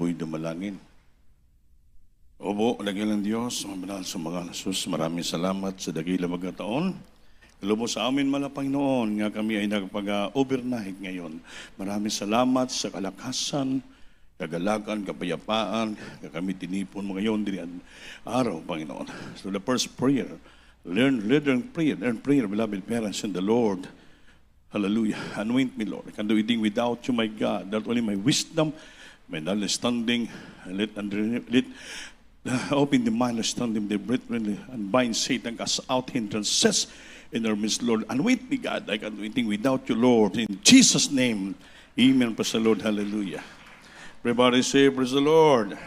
kapoy dumalangin. Opo, lagyan ng Diyos, mabanal sa mga Jesus, maraming salamat sa dagila magkataon. Lumo sa amin mala Panginoon, nga kami ay nagpag-overnight ngayon. Maraming salamat sa kalakasan, kagalakan, kapayapaan, na kami tinipon mo ngayon din araw, Panginoon. So the first prayer, learn prayer, beloved parents in the Lord. Hallelujah. Anoint me, Lord. I can do anything without you, my God. Not only my wisdom, my understanding, let open the mind, understanding, the breath, and bind Satan, cast out hindrances in our midst, Lord. Anoint me, God. I can do anything without you, Lord. In Jesus' name, amen. Praise the Lord. Hallelujah. Everybody say, praise the Lord.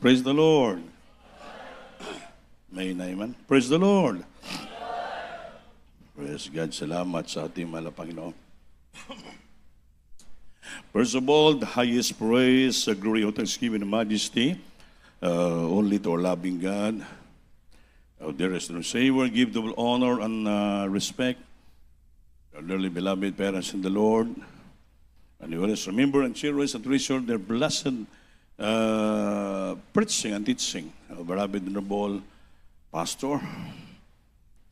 Praise the Lord. May naiman. Praise the Lord. Praise God. Salamat sa ating mahal na Panginoon. First of all, the highest praise, glory, thanksgiving, and majesty, only to our loving God. Our dearest Savior, give double honor and respect our dearly beloved parents in the Lord. And you always remember and cherish and treasure their blessed preaching and teaching. Our beloved Honorable Pastor,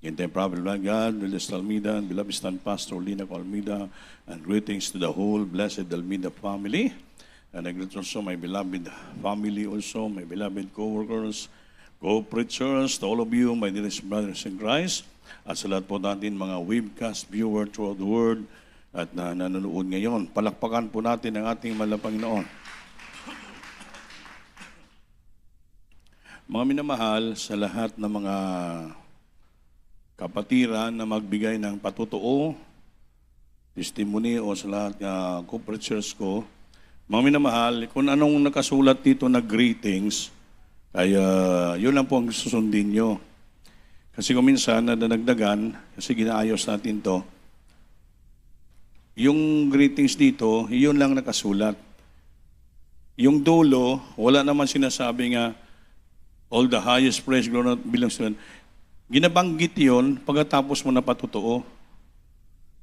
in the prophet of God, Willis Almeida, and beloved stand Pastor Lina Almeida, and greetings to the whole blessed Almeida family. And I greet also my beloved family also, my beloved co-workers, co-preachers, to all of you, my dearest brothers in Christ, at sa lahat po natin mga webcast viewer throughout the world at nanonood ngayon. Palakpakan po natin ang ating mahal na Panginoon. Mga minamahal, sa lahat ng mga kapatiran na magbigay ng patutuo, testimony o sa lahat ng co-preachers ko, mga minamahal, kung anong nakasulat dito na greetings, ay yun lang po ang susundin nyo. Kasi kung minsan nadagdagan, kasi ginaayos natin to, yung greetings dito, yun lang nakasulat. Yung dulo, wala naman sinasabi nga, all the highest praise, glory, belongs to God. Ginabanggit yun pagkatapos mo na patutuo.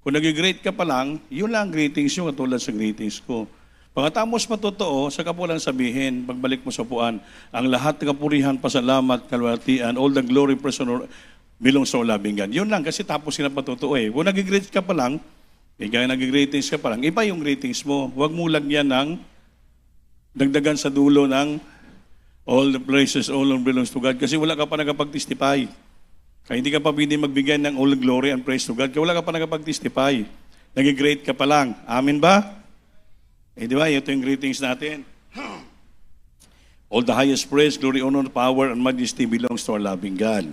Kung nag-greet ka pa lang, yun lang greetings yun, katulad sa greetings ko. Pagkatapos matotoo, saka po lang sabihin, pagbalik mo sa upuan, ang lahat ng kapurihan, pasalamat, kalwalhatian, all the glory, praise, honor, belongs to our loving God. Yun lang, kasi tapos sila patotoo eh. Kung nag-greet ka pa lang, kaya nag-greetings ka pa lang, iba yung greetings mo. Huwag mo lagyan ng dagdagan sa dulo ng all the praises, all belongs to God, kasi wala ka pa nagapag-testify. Kaya hindi ka pa pwede magbigay ng all glory and praise to God, kaya wala ka pa nagapag-testify. Nag-greet ka pa lang. Amen ba? Eh di ba, ito yung greetings natin. All the highest praise, glory, honor, power, and majesty belongs to our loving God.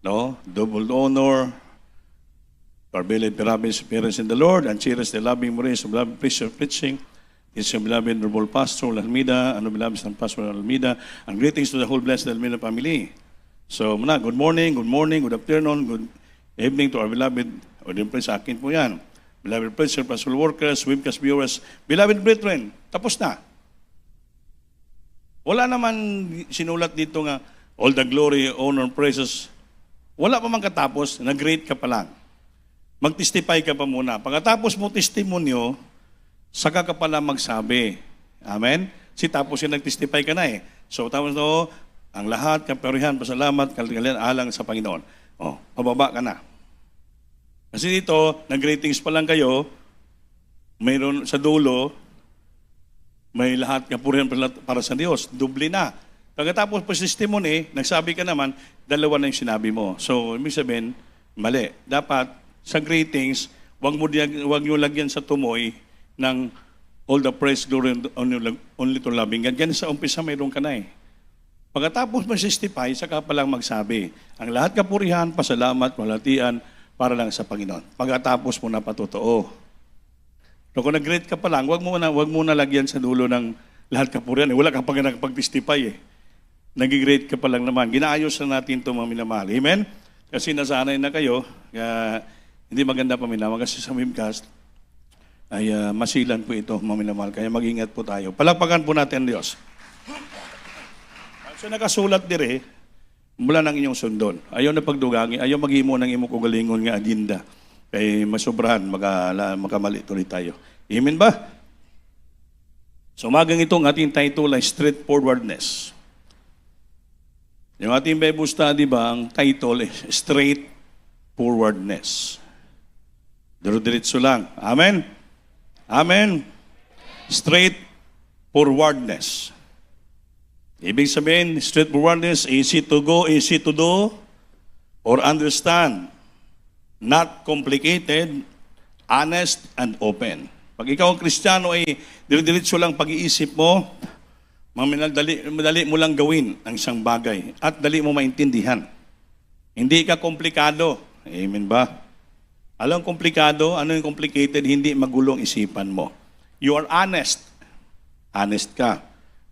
No? Double honor, our beloved parents in the Lord, and cherish the loving grace of love, preacher preaching. It's your beloved Honorable Pastor Almeida, and beloved San Pastor Almeida, and greetings to the whole blessed Almeida family. So, muna, good morning, good afternoon, good evening to our beloved, o din po sa akin po yan. Beloved preacher, pastoral workers, webcast viewers, beloved brethren, tapos na. Wala naman sinulat dito nga, all the glory, honor, praises. Wala pa man katapos, nag-greet ka pa lang. Mag-testify ka pa muna. Pagkatapos mo testimonyo, saka ka pala magsabi. Amen? Si tapos yung nag-testify ka na eh. So tapos no, ang lahat, kaparihan, pasalamat, kaligalian, alang sa Panginoon. O, pababa ka na. Kasi dito, nag-greetings pa lang kayo, mayroon sa dulo, may lahat kapurihan para sa Diyos. Doble na. Pagkatapos po testimony, nagsabi ka naman, dalawa na yung sinabi mo. So, ibig sabihin, mali. Dapat, sa greetings, wag nyo lagyan sa tumoy ng all the praise, glory, only to loving God. Yan sa umpisa, mayroon ka na eh. Pagkatapos mag-testify, saka pa lang magsabi, ang lahat kapurihan, pasalamat, kalwalhatian, para lang sa Panginoon. Pagkatapos mo na patotoo. So, kung nag-greet ka pa lang, wag mo na lagyan sa dulo ng lahat kapurihan. Wala ka pa nakapag-testify eh. Nag-greet ka pa lang naman. Ginaayos na natin ito, mga minamahal. Amen? Kasi nasanay na kayo, hindi maganda pa minamahal. Kasi sa webcast, ay masilan po ito, mga minamahal. Kaya mag-ingat po tayo. Palakpakan po natin ang Diyos. So, nakasulat dire, mula ng inyong sundon. Ayaw na pagdugangin, ayaw maghimo ng imong kugalingon nga agenda. Kay masobrahan, makamali tuloy tayo. Amen ba? So umagang itong ating title ay straightforwardness. Yung ating Bible study ba, ang title is straightforwardness. Diretso lang. Amen? Amen? Straightforwardness. Ibig sabihin, straightforwardness, easy to go, easy to do, or understand. Not complicated, honest, and open. Pag ikaw ang Kristiyano ay diretso lang pag-iisip mo, madali mo lang gawin ang isang bagay at dali mo maintindihan. Hindi ka komplikado. Amen ba? Alam komplikado, ano yung complicated, hindi magulong isipan mo. You are honest. Honest ka.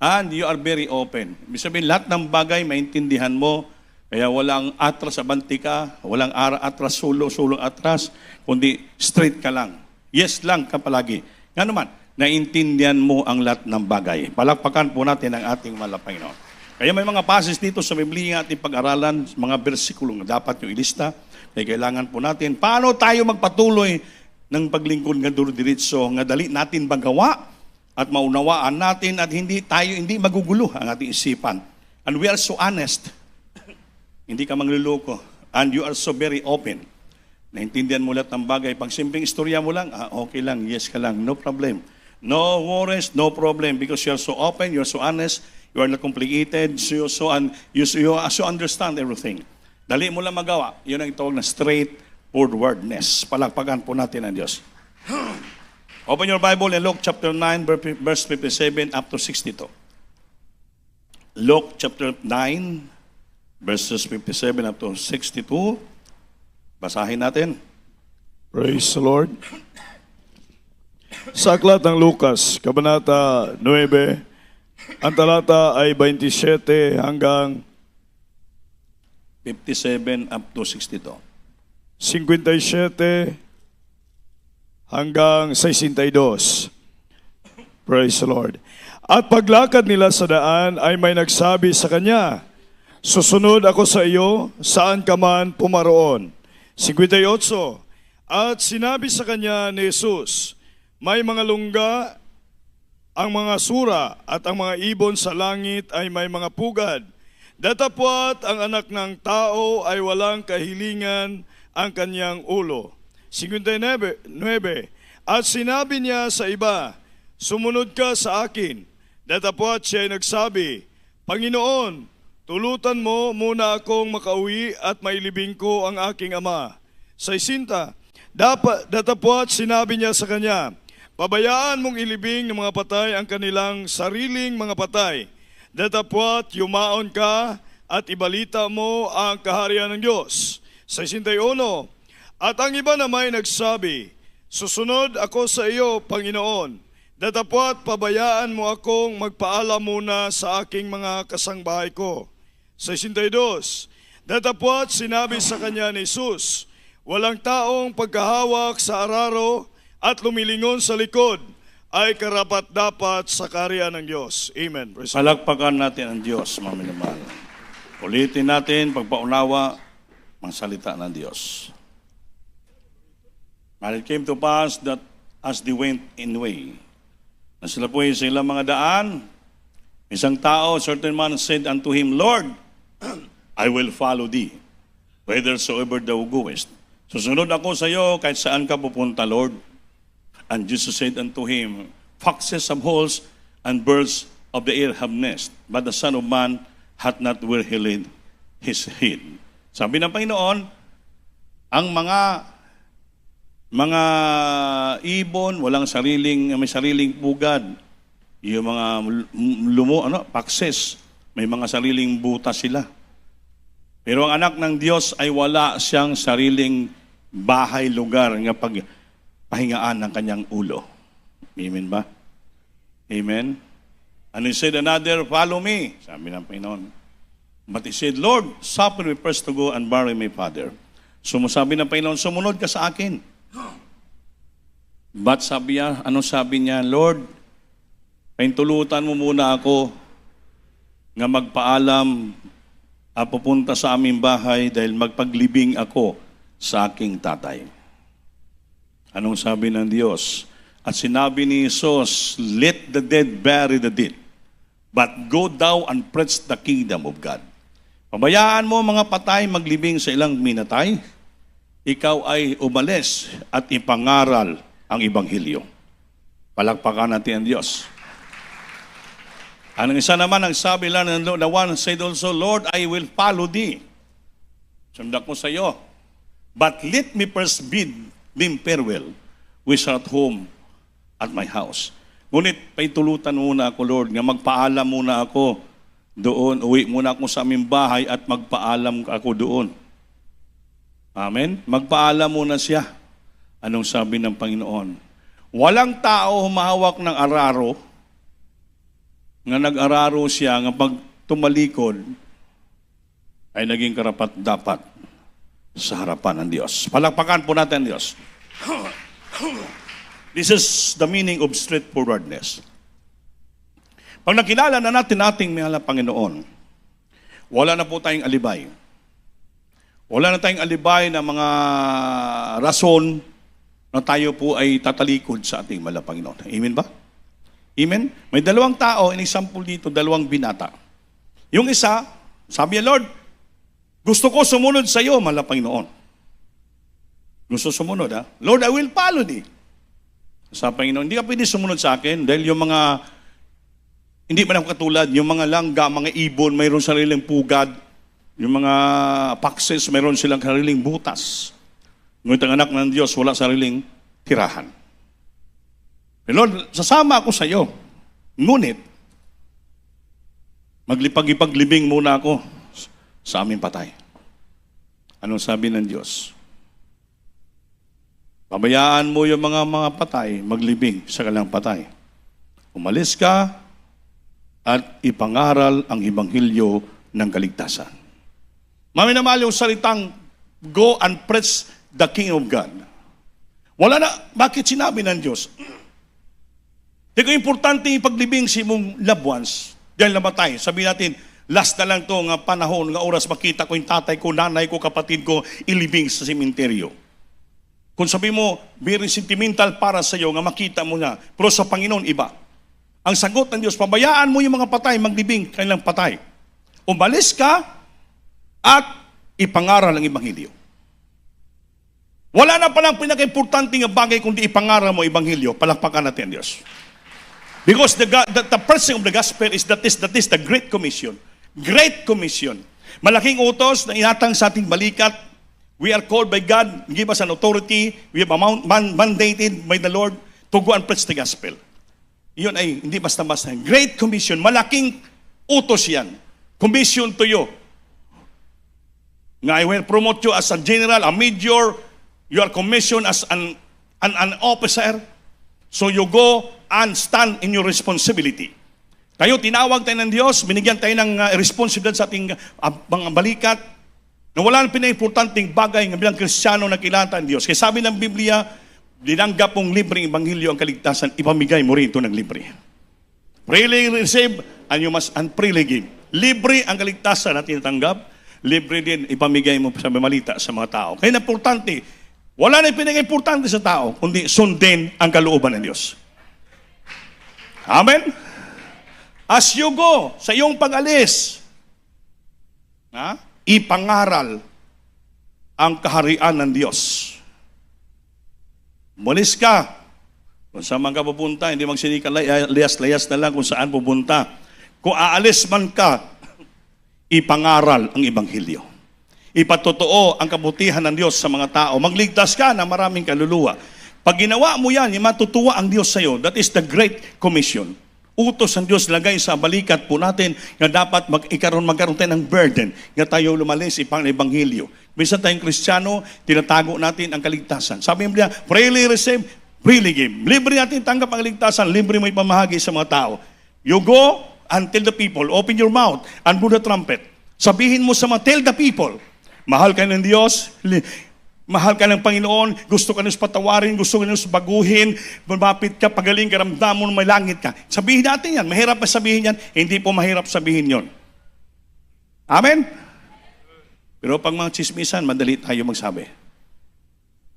And you are very open. Ibig sabihin, lahat ng bagay maintindihan mo, kaya walang atras abanti ka, walang atras sulong atras, kundi straight ka lang. Yes lang ka palagi. Nga naman, naintindihan mo ang lahat ng bagay. Palakpakan po natin ang ating malapay Panginoon. Kaya may mga passages dito sa Biblia ating pag-aralan, mga bersikulo na dapat yung ilista. Kaya kailangan po natin, paano tayo magpatuloy ng paglingkod nga diretso, nga dali natin magawa at maunawaan natin at hindi magugulo ang ating isipan. And we are so honest. Hindi ka mangluloko. And you are so very open. Naintindihan mo lahat ng bagay. Pag simpleng istorya mo lang, okay lang, yes ka lang, no problem. No worries, no problem, because you are so open, you are so honest, you are not complicated, you so understand everything. Dali mo lang magawa. Yun ang itawag na straightforwardness. Palakpakan po natin ang Diyos. Open your Bible in Luke chapter 9, verse 57 up to 62. Luke chapter 9, verses 57 up to 62. Basahin natin. Praise the Lord. Sa aklat ng Lucas, Kabanata 9, ang talata ay 27 hanggang 57 up to 62. 57 hanggang 62. Praise the Lord. At paglakad nila sa daan ay may nagsabi sa kanya, "Susunod ako sa iyo, saan ka man pumaroon." 58. At sinabi sa kanya ni Jesus, "May mga lungga ang mga sura at ang mga ibon sa langit ay may mga pugad. Datapwat ang anak ng tao ay walang kahilingan ang kanyang ulo." 59. At sinabi niya sa iba, "Sumunod ka sa akin." Datapwat siya ay nagsabi, "Panginoon, tulutan mo muna akong makauwi at mailibing ko ang aking ama." 60. Datapwat sinabi niya sa kanya, "Pabayaan mong ilibing ng mga patay ang kanilang sariling mga patay. Datapwat yumaon ka at ibalita mo ang kaharian ng Diyos." 61. At ang iba naman ay nagsabi, "Susunod ako sa iyo, Panginoon. Datapwat pabayaan mo akong magpaalam muna sa aking mga kasangbahay ko." 62. Datapwat sinabi sa kanya ni Jesus, "Walang taong pagkahawak sa araro at lumilingon sa likod ay karapat-dapat sa kaharian ng Diyos." Amen. Palakpakan natin ang Diyos, mga minamahal. Ulitin natin pagpaunawa ang salita ng Diyos. And it came to pass that as they went in way, na sila po sa ilang mga daan, isang tao, certain man said unto him, "Lord, I will follow thee, whithersoever thou goest." Susunod ako sa iyo kahit saan ka pupunta, Lord. And Jesus said unto him, "Foxes have holes, and birds of the air have nests, but the Son of Man hath not where he laid his head." Sabi ng Panginoon, ang mga ibon, may sariling pugad. Yung mga foxes, may mga sariling butas sila. Pero ang anak ng Diyos ay wala siyang sariling bahay, lugar nga pagpahingaan ng kanyang ulo. Amen ba? Amen? And he said, "Another, follow me." Sabi ng Panginoon. But he said, "Lord, suffer me first to go and bury my father." Sabi ng Panginoon, "Sumunod ka sa akin." But anong sabi niya? "Lord, paintulutan mo muna ako nga magpaalam pupunta sa aming bahay dahil magpaglibing ako sa aking tatay." Anong sabi ng Diyos? At sinabi ni Jesus, let the dead bury the dead, but go thou and preach the kingdom of God. Pabayaan mo mga patay maglibing sa ilang minatay, ikaw ay umalis at ipangaral ang Ebanghelyo. Palakpakan natin ang Diyos. Ang isa naman, ang sabi lang, the one said also, Lord, I will follow thee. Sundak ko sa iyo. But let me first bid them farewell, which are at home at my house. Ngunit paitulutan muna ako, Lord, nga magpaalam muna ako doon. Uwi muna ako sa aming bahay at magpaalam ako doon. Amen? Magpaalam muna siya. Anong sabi ng Panginoon? Walang tao humahawak ng araro, nga nag-araro siya, nga pag tumalikod, ay naging karapat-dapat sa harapan ng Diyos. Palakpakan po natin ang Diyos. This is the meaning of straightforwardness. Pag nakilala na natin ating mahal na Panginoon, wala na po tayong alibay. Wala na tayong alibay na mga rason na tayo po ay tatalikod sa ating mahal na Panginoon. Amen ba? Amen? May dalawang tao, in example dito, dalawang binata. Yung isa, sabi niya, Lord, gusto ko sumunod sa iyo, mahal na Panginoon. Gusto sumunod, ha? Lord, I will follow thee. Sa Panginoon, hindi ka pwede sumunod sa akin dahil yung mga, hindi man ako katulad, yung mga langga, mga ibon, mayroon sariling pugad, yung mga pakses, mayroon silang sariling butas. Ngunit ang anak ng Diyos, wala sariling tirahan. Lord, sasama ako sa iyo. Ngunit, maglipag-ipaglibing muna ako sa aming patay. Anong sabi ng Diyos? Pabayaan mo yung mga patay, maglibing sa kanilang patay. Umalis ka at ipangaral ang Ebanghelyo ng kaligtasan. Maminamahal yung salitang, go and preach the King of God. Wala na, bakit sinabi ng Diyos? Hindi ko importante ipaglibing si mong loved ones dahil namatay. Sabi natin, last na lang to nga panahon, nga oras makita ko yung tatay ko, nanay ko, kapatid ko, ilibing sa sementeryo. Kung sabi mo, very sentimental para sa iyo, nga makita mo na, pero sa Panginoon, iba. Ang sagot ng Diyos, pabayaan mo yung mga patay, maglibing kanilang patay. Umalis ka at ipangaral ang Ebanghelyo. Wala na palang pinaka-importante nga bagay kundi ipangaral mo Ebanghelyo. Palakpakan natin ang Diyos. Because the preaching of the gospel is that is the Great Commission. Great Commission. Malaking utos na inatang sa ating balikat. We are called by God, give us an authority, we have mandated by the Lord to go and preach the gospel. Yun ay hindi basta-basta. Great Commission, malaking utos yan. Commission to you. Nga I will promote you as a general, a major, you are commissioned as an officer, so you go and stand in your responsibility. Tayo, tinawag tayo ng Diyos, binigyan tayo ng responsibilidad sa ating mga balikat, na wala nang pinaka-importanting bagay ng bilang Kristiyano na kilala ang Diyos. Kaya sabi ng Biblia, dinanggap mong libreng Ebanghelyo ang kaligtasan, ipamigay mo rin ito ng libre. Freely receive and you must freely give. Libre ang kaligtasan na tinatanggap, libre din ipamigay mo sa mamalita sa mga tao. Kaya importante, wala nang pinaka-importante sa tao, kundi sundin ang kalooban ng Diyos. Amen? As you go sa iyong pag-alis, ipangaral ang kaharian ng Diyos. Mulis ka. Kung saan man ka pupunta, hindi magsinika layas-layas na lang kung saan pupunta. Kung aalis man ka, ipangaral ang Ebanghelyo. Ipatotoo ang kabutihan ng Diyos sa mga tao. Magligtas ka ng maraming kaluluwa. Pag ginawa mo yan, matutuwa ang Diyos sa iyo. That is the Great Commission. Utos ang Diyos lagay sa balikat po natin na dapat magkaroon tayo ng burden na tayo lumalis ipang Ebanghelyo. Minsan tayong Kristiyano, tinatago natin ang kaligtasan. Sabi niya, freely receive, freely give. Libre natin tanggap ang kaligtasan, libre mo ipamahagi sa mga tao. You go and tell the people, open your mouth and blow the trumpet. Sabihin mo sa mga, tell the people, mahal ka ng Diyos, mahal ka ng Panginoon, gusto ka nang patawarin, gusto ka nang baguhin, lumapit ka, pagaling ka, ramdam mo may langit ka. Sabihin natin yan. Mahirap pa sabihin yan, hindi po mahirap sabihin yon. Amen? Pero pag mga chismisan, madali tayo magsabi.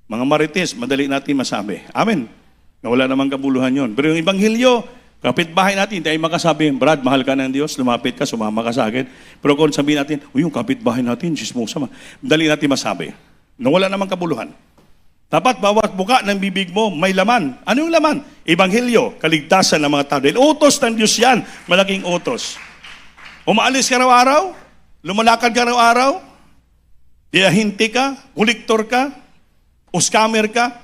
Mga marites, madali natin masabi. Amen? Na wala namang kabuluhan yon. Pero yung Ebanghelyo, kapitbahay natin, tayo makasabi, Brad, mahal ka ng Diyos, lumapit ka, sumama ka sa akin. Pero kung sabihin natin, yung kapitbahay natin, chismosa, dali natin masabi. Na wala namang kabuluhan. Dapat bawat buka ng bibig mo, may laman. Ano yung laman? Ebanghelyo, kaligtasan ng mga tao. Dahil utos ng Diyos yan, malaking utos. Umaalis ka araw-araw, lumalakad ka araw-araw, hihinti ka, kolektor ka, o scammer ka,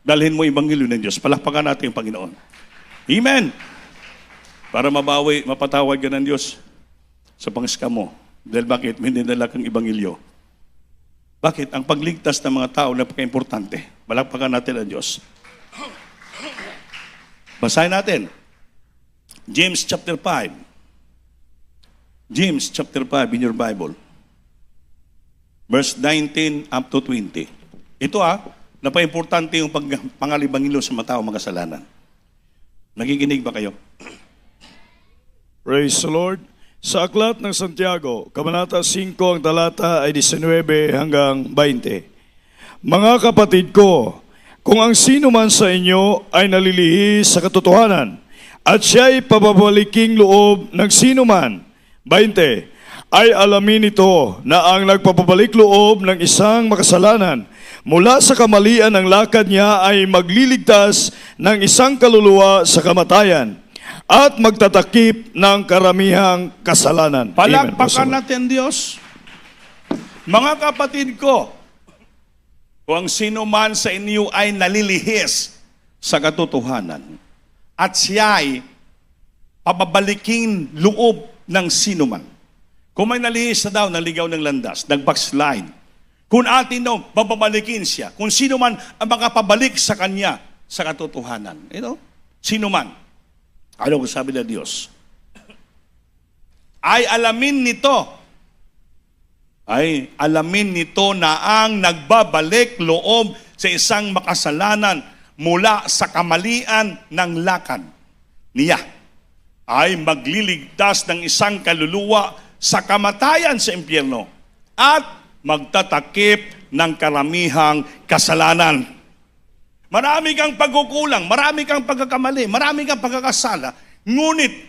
dalhin mo Ebanghelyo ng Diyos. Palakpakan natin yung Panginoon. Amen. Para mabawi, mapatawad ka ng Diyos sa pang-scam mo. Dahil bakit? May dinala kang Ebanghelyo. Bakit? Ang pagligtas ng mga tao napaka-importante. Palakpakan natin ang Diyos. Basahin natin. James chapter 5. James chapter 5 in your Bible. Verse 19 up to 20. Ito napaka-importante yung pangalibangilo sa mga tao makasalanan. Nakikinig ba kayo? Praise the Lord. Sa Aklat ng Santiago, Kabanata 5, ang talata ay 19 hanggang 20. Mga kapatid ko, kung ang sino man sa inyo ay nalilihis sa katotohanan, at siya'y pababaliking loob ng sino man, 20, ay alamin ito na ang nagpapabalik loob ng isang makasalanan mula sa kamalian ng lakad niya ay magliligtas ng isang kaluluwa sa kamatayan at magtatakip ng karamihang kasalanan. Palakpakan natin Diyos. Mga kapatid ko, kung ang sino man sa inyo ay nalilihis sa katotohanan at siya ay pababalikin loob ng sino man. Kung may nalihis na daw, naligaw ng landas, nag-backslide. Kung atin daw, bababalikin siya. Kung sino man ang makapabalik sa kanya sa katotohanan. Sino man. Ano ang sabi ng Diyos? Ay alamin nito na ang nagbabalik loob sa isang makasalanan mula sa kamalian ng lakad niya ay magliligtas ng isang kaluluwa sa kamatayan sa impyerno at magtatakip ng karamihang kasalanan. Marami kang pagkukulang, marami kang pagkakamali, marami kang pagkakasala, ngunit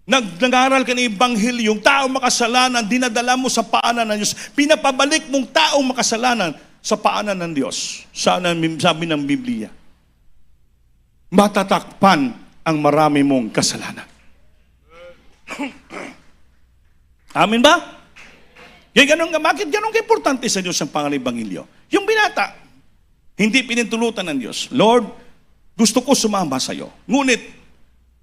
nag-aral ka ng Ebanghelyo, yung taong makasalanan, dinadala mo sa paanan ng Diyos, pinapabalik mong taong makasalanan sa paanan ng Diyos. Sabi ng Biblia, matatakpan ang marami mong kasalanan. Amin ba? Bakit ganun ka-importante sa Diyos ang Ebanghelyo? Yung binata, hindi pinintulutan ng Diyos. Lord, gusto ko sumama sa iyo. Ngunit,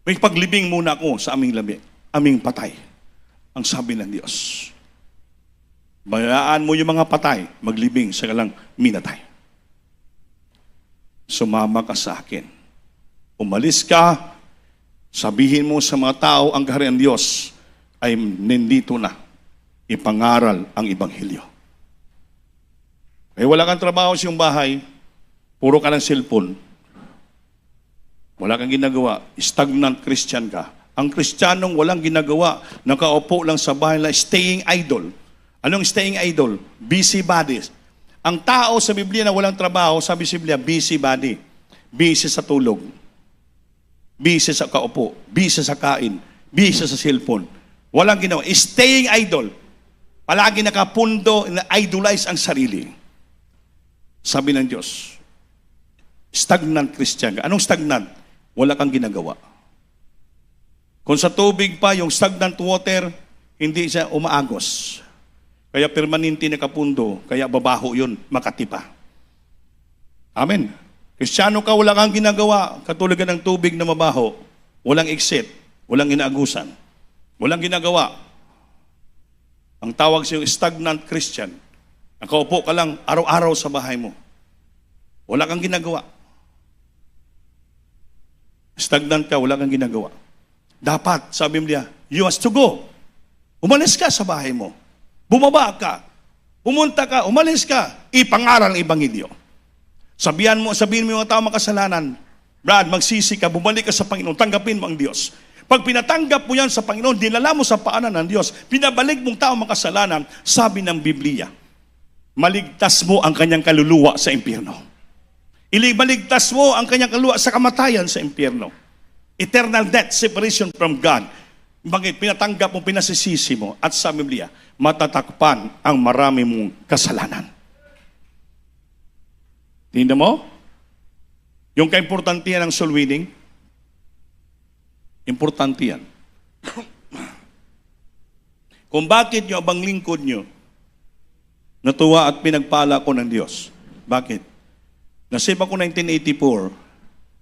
may paglibing muna ako sa aming patay. Ang sabi ng Diyos. Bayaan mo yung mga patay, maglibing sa kalang minatay. Sumama ka sa akin. Umalis ka, sabihin mo sa mga tao ang kaharian ng Diyos ay nandito na. Ipangaral ang Ebanghelyo. Wala kang trabaho sa iyong bahay, puro ka ng cellphone. Wala kang ginagawa. Stagnant Christian ka. Ang Kristiyanong walang ginagawa, nakaupo lang sa bahay na staying idle. Anong staying idle? Busy bodies. Ang tao sa Biblia na walang trabaho, sabi sa Biblia, busy body. Busy sa tulog. Busy sa kaupo. Busy sa kain. Busy sa cellphone. Walang ginawa. Staying idle. Palagi nakapundo, na-idolize ang sarili. Sabi ng Diyos, stagnant Christian ka. Anong stagnant? Wala kang ginagawa. Kung sa tubig pa, yung stagnant water, hindi siya umaagos. Kaya permanente nakapundo, kaya babaho yun, makati pa. Amen. Kristiyano ka, wala kang ginagawa, katulad ka ng tubig na mabaho, walang exit, walang inaagusan, walang ginagawa. Ang tawag sa stagnant Christian. Nakaupo ka lang araw-araw sa bahay mo. Wala kang ginagawa. Stagnant ka, wala kang ginagawa. Dapat, sabi niya, you must to go. Umalis ka sa bahay mo. Bumaba ka. Pumunta ka, umalis ka. Ipangaral ang Ebanghelyo. Sabihin mo yung mga tao makasalanan, Brad, magsisi ka, bumalik ka sa Panginoon, tanggapin mo ang Diyos. Pag pinatanggap mo yan sa Panginoon, dinala mo sa paanan ng Diyos, pinabalik mong tao makasalanan, sabi ng Biblia, maligtas mo ang kanyang kaluluwa sa impyerno. Ilibaligtas mo ang kanyang kaluluwa sa kamatayan sa impyerno. Eternal death, separation from God. Bakit? Pinatanggap mo, pinasisisi mo. At sa Biblia, matatakpan ang marami mong kasalanan. Tingnan mo? Yung kaimportante yan ng soul winning, importante yan. Kung bakit yung abang lingkod nyo, natuwa at pinagpala ko ng Diyos. Bakit? Nasave ako 1984,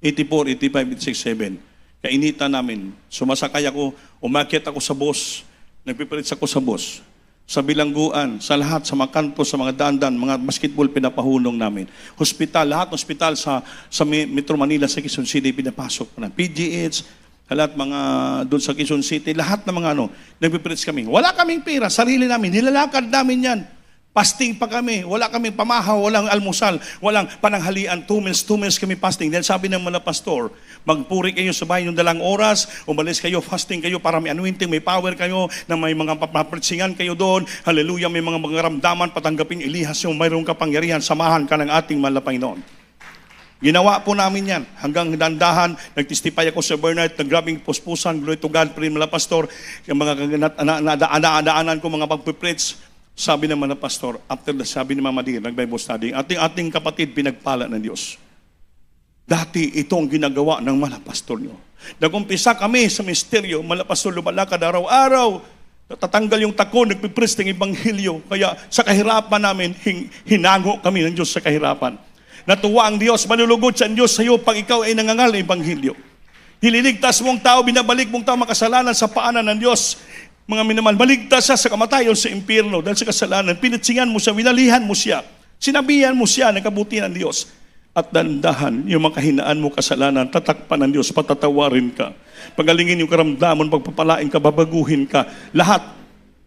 85, 86, 7. Kainitan namin. Sumasakay ako, umakyat ako sa bus, nagpipilit ako sa bus. Sa bilangguan, sa lahat, sa mga kanto, sa mga dandan, mga basketball pinapahunong namin. Hospital, lahat ng hospital sa Metro Manila, sa Quezon City, pinapasok ko na. PGH, lahat mga doon sa Quezon City, lahat ng mga nagpipilit kami. Wala kaming pera, sarili namin, nilalakad namin yan. Fasting pa kami, wala kaming pamahaw, walang almusal, walang pananghalian, 2 meals kami fasting. Dahil sabi ng mga pastor, magpuri kayo sa bahay yung 2 oras, umalis kayo, fasting kayo para may anointing, may power kayo, na may mga papapritsingan kayo doon, hallelujah, may mga ramdaman, patanggapin Elihas yung mayroong kapangyarihan, samahan ka ng ating malapay noon. Ginawa po namin yan. Hanggang dandahan, nagtestify ako sa Bernard, nagrabing puspusan, glory to God, prin mga pastor, yung mga nadaanan ko, mga pagpipreach. Sabi naman ng pastor, after the sabi ni Mama Dir, nag-Bible study, ating kapatid pinagpala ng Diyos. Dati ito ang ginagawa ng mga pastor nyo. Nag-umpisa kami sa misteryo, mga pastor lumalakad araw-araw, natatanggal yung tako, nagpipreach ng Ebanghelyo. Kaya sa kahirapan namin, hinango kami ng Diyos sa kahirapan. Natuwa ang Diyos, malulugod sa Diyos sa iyo pag ikaw ay nangangal ng Ebanghelyo. Hililigtas mong tao, binabalik mong tao makasalanan sa paanan ng Diyos. Mga minamahal, baligtas siya sa kamatayon sa impyerno dahil sa kasalanan. Pinitsingan mo siya, winalihan mo siya. Sinabihan mo siya ng kabutihan ng Diyos. At dandahan yung mga kahinaan mo kasalanan, tatakpan ng Diyos, patatawarin ka. Pagalingin yung karamdaman, pagpapalain ka, babaguhin ka. Lahat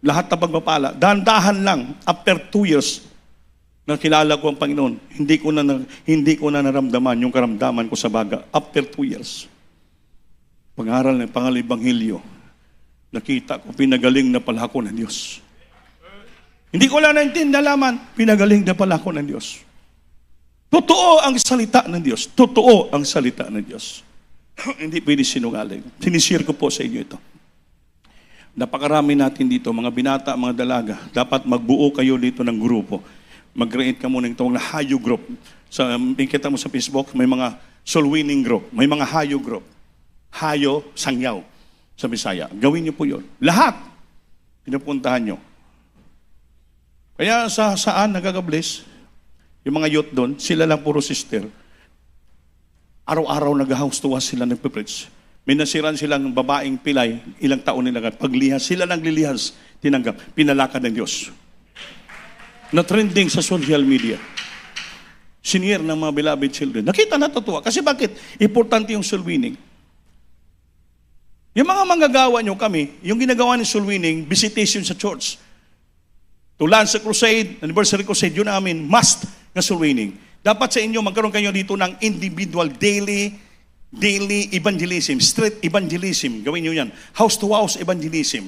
na pagpapala. Dandahan lang, after 2 years, nakilala ko ang Panginoon, hindi ko na naramdaman yung karamdaman ko sa baga. After 2 years. Pag-aral ng Pangalibanghelyo, nakita ko, pinagaling na pala ako ng Diyos. Hindi ko lang nalaman, pinagaling na pala ako ng Diyos. Totoo ang salita ng Diyos. Totoo ang salita ng Diyos. Hindi pwede sinungaling. Sinisir ko po sa inyo ito. Napakarami natin dito, mga binata, mga dalaga, dapat magbuo kayo dito ng grupo. Mag-create ka muna ng itong hayo group. Kita mo sa Facebook, may mga soul winning group, may mga hayo group. Hayo, sangyaw. Sa Bisaya. Gawin niyo po yun. Lahat. Pinupuntahan niyo. Kaya saan nagagabliss, yung mga youth doon, sila lang puro sister. Araw-araw nag-house to house sila nagpipreach. May nasiran silang babaeng pilay, ilang taon nila. Paglihas, sila lang lilihas, tinanggap. Pinalakad ng Diyos. Na-trending sa social media. Senior ng mga beloved children. Nakita, natutuwa. Kasi bakit? Importante yung soul winning. Yung mga manggagawa nyo kami, yung ginagawa ng soul winning, visitation sa church. Tulan sa crusade, anniversary crusade, yun namin, must na soul winning. Dapat sa inyo, magkaroon kayo dito ng individual, daily evangelism, street evangelism. Gawin nyo yan. House to house evangelism.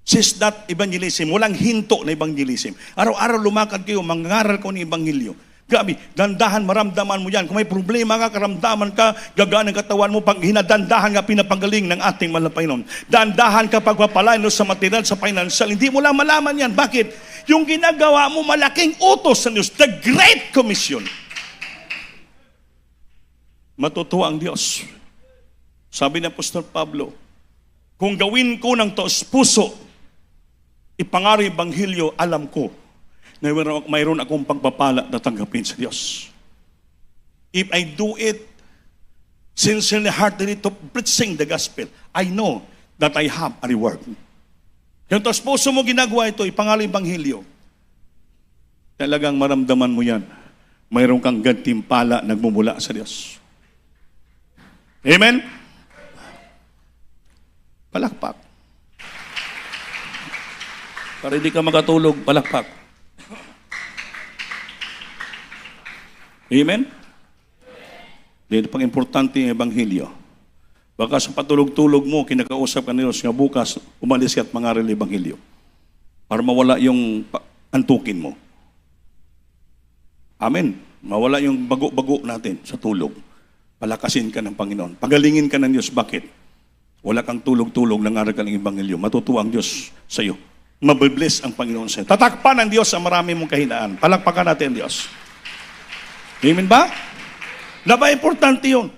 Says that evangelism, walang hinto na evangelism. Araw-araw lumakad kayo, mangaral ko ng ebanghelyo. Grabe, dandahan, maramdaman mo yan. Kung may problema ka, karamdaman ka, gagaan ang katawan mo, pag hinadandahan ka, pinapagaling ng ating Panginoon. Dandahan ka pagpapalain sa material, sa financial. Hindi mo lang malaman yan. Bakit? Yung ginagawa mo, malaking utos sa Diyos. The Great Commission. Matutuwa ang Diyos. Sabi ng Apostol Pablo, kung gawin ko ng taos puso, ipangari Ebanghelyo, alam ko, na mayroon akong pagpapala na tanggapin sa Diyos. If I do it sincerely, heartily to preaching the gospel, I know that I have a reward. Yung taos puso mo ginagawa ito, ipangalan Ebanghelyo, talagang maramdaman mo yan. Mayroon kang gantimpala nagmumula sa Diyos. Amen? Palakpak. Para hindi ka makatulog, palakpak. Amen? Dito pang importante yung Ebanghelyo. Baka sa patulog-tulog mo, kinakausap ka ni Diyos nga bukas, umalis ka at mangaral ng Ebanghelyo. Para mawala yung antukin mo. Amen. Mawala yung bago-bago natin sa tulog. Palakasin ka ng Panginoon. Pagalingin ka ng Diyos. Bakit? Wala kang tulog-tulog ng aral ka ng Ebanghelyo. Matutuwa ang Diyos sa iyo. Mabibless ang Panginoon sa iyo. Tatakpan ng Diyos ang marami mong kahinaan. Palakpakan natin ang Diyos. Amen ba? Importante yun.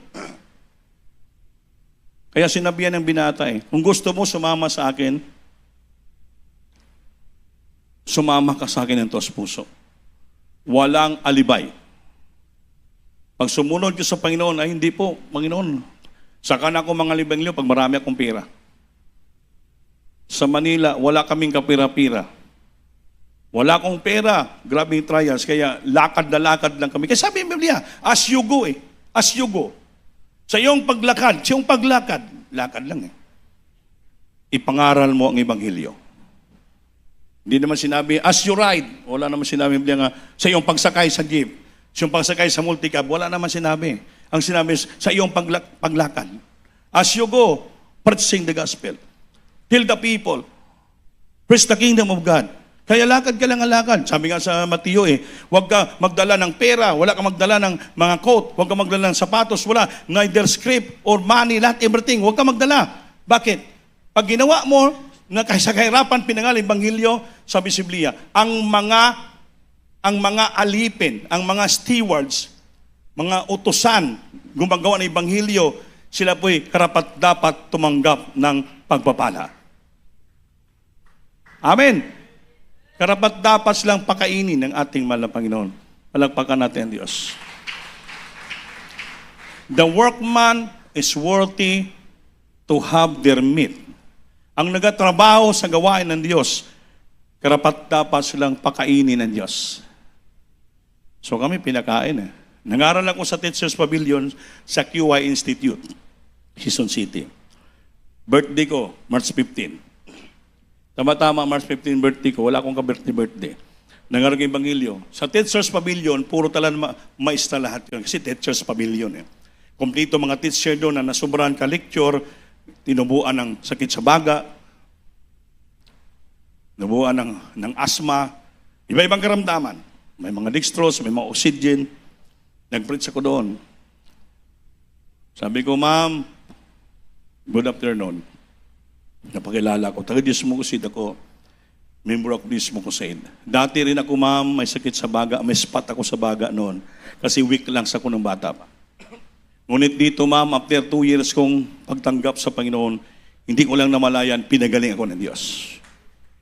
Kaya sinabihan ng binata kung gusto mo sumama sa akin, sumama ka sa akin ng taos puso. Walang alibay. Pag sumunod ka sa Panginoon, ay hindi po, Panginoon, saka na ako mga libangyo pag marami akong pera. Sa Manila, wala kaming kapira-pira. Wala akong pera. Grabe yung trials. Kaya lakad na lakad lang kami. Kaya sabi ng Biblia, as you go As you go. Sa iyong paglakad, lakad lang Ipangaral mo ang Ebanghelyo. Hindi naman sinabi, as you ride. Wala naman sinabi ng Biblia nga, sa iyong pagsakay sa jeep. Sa iyong pagsakay sa multicab. Wala naman sinabi. Ang sinabi, sa iyong paglakad. As you go, preaching the gospel. Tell the people. Preach the kingdom of God. Kaya lakad ka lang ang lakad. Sabi nga sa Mateo huwag ka magdala ng pera, wala ka magdala ng mga coat, huwag ka magdala ng sapatos, wala, neither script or money, lahat, everything, huwag ka magdala. Bakit? Pag ginawa mo, na sa kahirapan pinangal, Ebanghelyo, sabi si Biblia, ang mga alipin, ang mga stewards, mga utusan, gumagawa ng Ebanghelyo, sila po'y karapat dapat tumanggap ng pagpapala. Amen. Karapat dapat silang pakainin ng ating mahal na Panginoon. Palagpakan natin ang Diyos. The workman is worthy to have their meat. Ang nagatrabaho sa gawain ng Diyos, karapat dapat silang pakainin ng Diyos. So kami pinakain Nangaral ako sa Teachers Pavilion sa QI Institute, Quezon City. Birthday ko, March 15. Tama-tama, March 15 birthday ko. Wala akong ka-birthday. Nangaral ko Ebanghelyo. Sa Teachers Pavilion, puro talan maista lahat yun. Kasi Teachers Pavilion Kompleto mga teacher doon na nasubrahan ka lecture, tinubuan ng sakit sa baga, tinubuan ng asthma, iba-ibang karamdaman. May mga dextrose, may mga oxygen. Nag-preach ako doon. Sabi ko, ma'am, good afternoon. Napakilala ko. Taga-Diyos mo kusid ako. Member ako Diyos mo kusid. Dati rin ako, ma'am, may sakit sa baga. May spot ako sa baga noon. Kasi weak lang sa ako ng bata pa. Ngunit dito, ma'am, after 2 years kong pagtanggap sa Panginoon, hindi ko lang namalayan, pinagaling ako ng Diyos.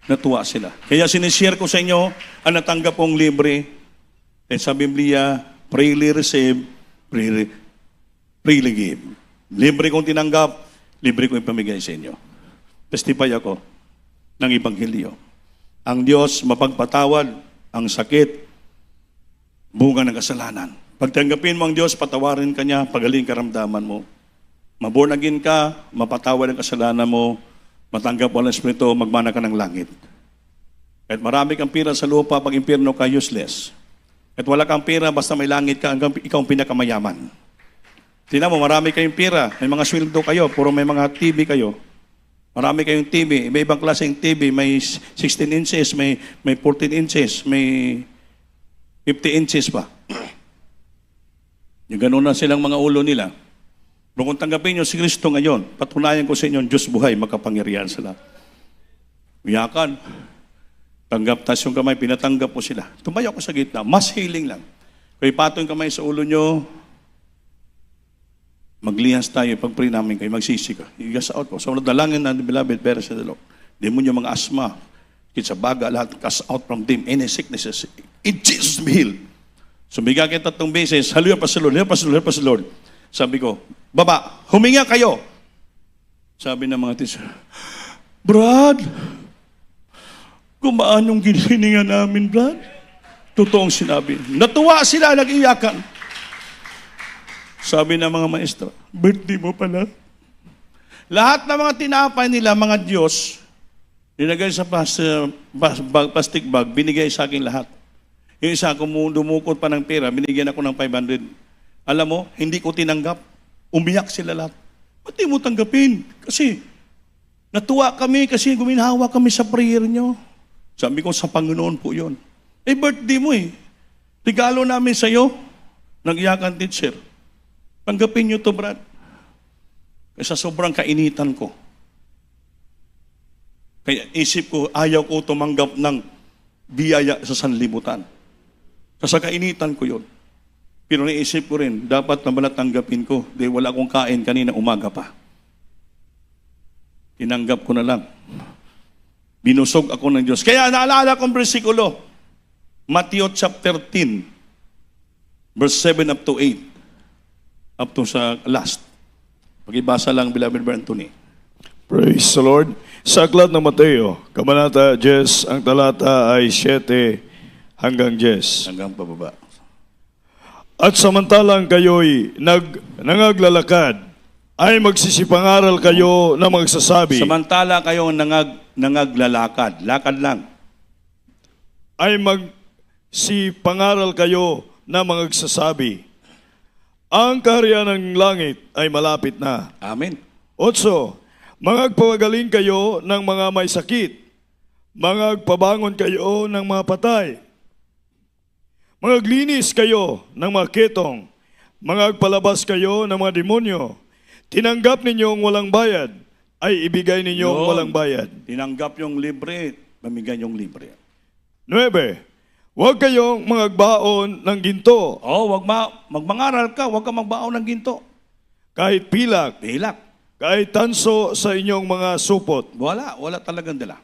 Natuwa sila. Kaya sinishare ko sa inyo ang natanggap kong libre. At sa Biblia, freely receive, freely give. Libre kong tinanggap, libre kong ipamigay sa inyo. Testify ako ng Ebanghelyo. Ang Diyos mapagpatawad ang sakit, bunga ng kasalanan. Pagtanggapin mo ang Diyos, patawarin ka niya, pagaling karamdaman mo. Maborn again ka, mapatawad ang kasalanan mo, matanggap mo ang Espiritu, magmana ka ng langit. Kahit marami kang pira sa lupa, pag impyerno ka, useless. At wala kang pera, basta may langit ka, hanggang ikaw ang pinakamayaman. Tingnan mo, marami kayong pera, may mga sweldo kayo, puro may mga TV kayo. Marami kayong TV, may ibang klaseng TV, may 16 inches, may 14 inches, may 50 inches pa. Yung ganun na silang mga ulo nila. Pero kung tanggapin nyo si Kristo ngayon, patunayan ko sa inyo, Diyos buhay, makapangyarihan sila. Uyakan. Tanggap, tas yung kamay, pinatanggap mo sila. Tumayo ko sa gitna, mas healing lang. Kaya patong kamay sa ulo nyo, maglihas tayo, pag-pray namin kayo, magsisi ka. I-gas out ko. So, nadalangin na, beloved, pero sa Lord. Demonyo mga asma, sa baga, lahat, cast out from them, any sicknesses. In Jesus be healed. So, bigyan kita 3 beses, hallelujah pa sa Lord, hallelujah pa sa Lord, hallelujah pa sa Lord. Sabi ko, baba, huminga kayo. Sabi ng mga teacher, Brad, kumaan yung ginihininga namin, Brad. Totoong sinabi. Natuwa sila, nag-iyakan. Sabi ng mga maestro, birthday mo pala. Lahat ng mga tinapay nila, mga Diyos, nilagay sa plastic bag, binigay sa akin lahat. Yung isa, kung dumukot pa ng pera, binigyan ako ng 500. Alam mo, hindi ko tinanggap. Umiyak sila lahat. Ba't di mo tanggapin? Kasi, natuwa kami kasi guminhawa kami sa prayer nyo. Sabi ko, sa Panginoon po yun. Birthday mo Regalo namin sa'yo. Nag-iyakan, teacher. Tanggapin niyo to, Brad. Kasi sa sobrang kainitan ko. Kaya isip ko, ayaw ko tumanggap ng biyaya sa sanlibutan. Sa kainitan ko yun. Pero naisip ko rin, dapat na pala tanggapin ko. Dahil wala akong kain kanina umaga pa. Tinanggap ko na lang. Binusog ako ng Diyos. Kaya naalala kong bersikulo, Matthew chapter 10, verse 7 up to 8. Up to sa last. Pagibasa lang, beloved Brother Anthony. Praise the Lord. Sa aklat ng Mateo, Kabanata 10, ang talata ay 7 hanggang 10. Hanggang pababa. At samantalang kayo'y nangaglalakad, ay magsisipangaral kayo na magsasabi, Samantala kayo nangaglalakad. Lakad lang. ay magsipangaral kayo na magsasabi, ang kaharian ng langit ay malapit na. Amen. 8. Mangagpagaling kayo ng mga may sakit, mangagpabangon kayo ng mga patay, mangaglinis kayo ng mga ketong, mangagpalabas kayo ng mga demonyo. Tinanggap ninyong walang bayad, ay ibigay ninyong Yun. walang bayad. Tinanggap yung libre, pamigay yung libre. 9. Huwag kayong mangagbaon ng ginto, Magmangaral ka, huwag ka magbaon ng ginto. kahit pilak, Pilak. kahit tanso sa inyong mga supot. Wala talagang dala.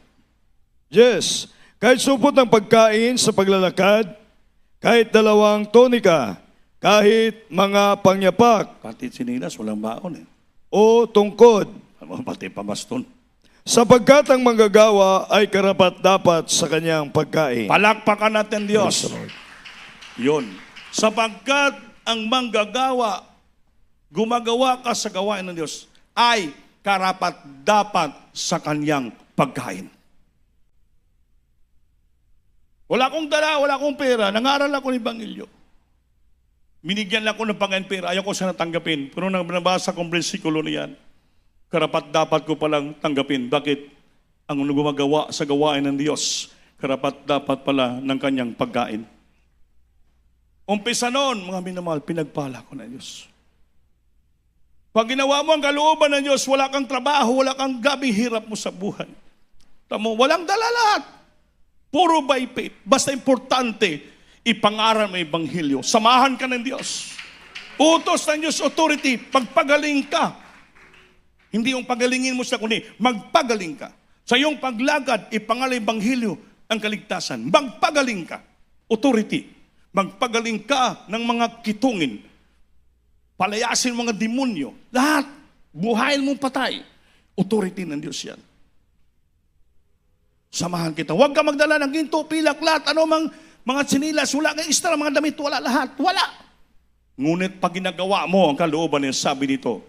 Yes, kahit supot ng pagkain sa paglalakad, kahit 2 tonika, kahit mga pangyapak Pati sinilas, walang baon eh. o tungkod, Pati pabaston. sapagkat ang manggagawa ay karapat-dapat sa kanyang pagkain. Palakpakan natin Diyos. Praise the Lord. Yun. Sapagkat ang manggagawa, gumagawa ka sa gawain ng Diyos, ay karapat-dapat sa kanyang pagkain. Wala akong dala, wala akong pera, nangaral ako ng Ebanghelyo. Binigyan lang ako ng Panginoon pera, ayaw ko sana tanggapin. Pero nang nabasa kong bersikulo na yan, karapat-dapat ko palang tanggapin. Bakit? Ang gumagawa sa gawain ng Diyos, karapat-dapat pala ng kanyang pagkain. Umpisa noon, mga minamahal, pinagpala ko ng Diyos. Pag ginawa mo ang kalooban ng Diyos, wala kang trabaho, wala kang gabing hirap mo sa buhay. Tamo, walang dala lahat. Puro by faith. Basta importante, ipangaral mo Ebanghelyo. Samahan ka ng Diyos. Utos ng Diyos authority, pagpagaling ka. Hindi yung pagalingin mo sa kundi, magpagaling ka. Sa iyong paglagad, ipangaral Ebanghelyo ang kaligtasan. Magpagaling ka. Authority. Magpagaling ka ng mga kitungin. Palayasin mga demonyo. Lahat. Buhayin mong patay. Authority ng Diyos yan. Samahan kita. Huwag ka magdala ng ginto, pilak, lahat. Ano mang mga sinilas, wala kang extra, mga damit, wala lahat. Wala. Ngunit pag ginagawa mo ang kalooban niya, sabi nito,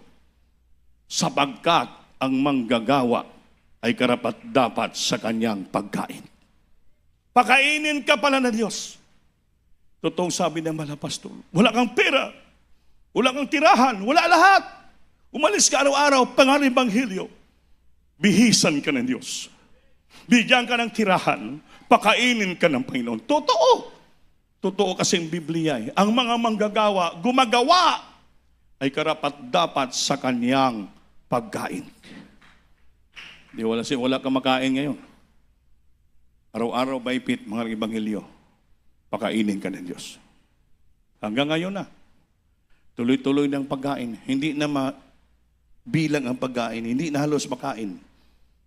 sapagkat ang manggagawa ay karapat-dapat sa kanyang pagkain. Pakainin ka pala ng Diyos. Totoong sabi ng mga pastor, wala kang pera, wala kang tirahan, wala lahat. Umalis ka araw-araw, pangaral Ebanghelyo. Bihisan ka ng Diyos. Bigyan ka ng tirahan, pakainin ka ng Panginoon. Totoo. Totoo kasing Biblia eh. Ang mga manggagawa, gumagawa, ay karapat-dapat sa kanyang pagkain. Di wala kang makain ngayon. Araw-araw by faith, mga Ebanghelyo, pakainin ka ng Diyos. Hanggang ngayon na. Tuloy-tuloy ng pagkain. Hindi na bilang ang pagkain. Hindi na halos makain.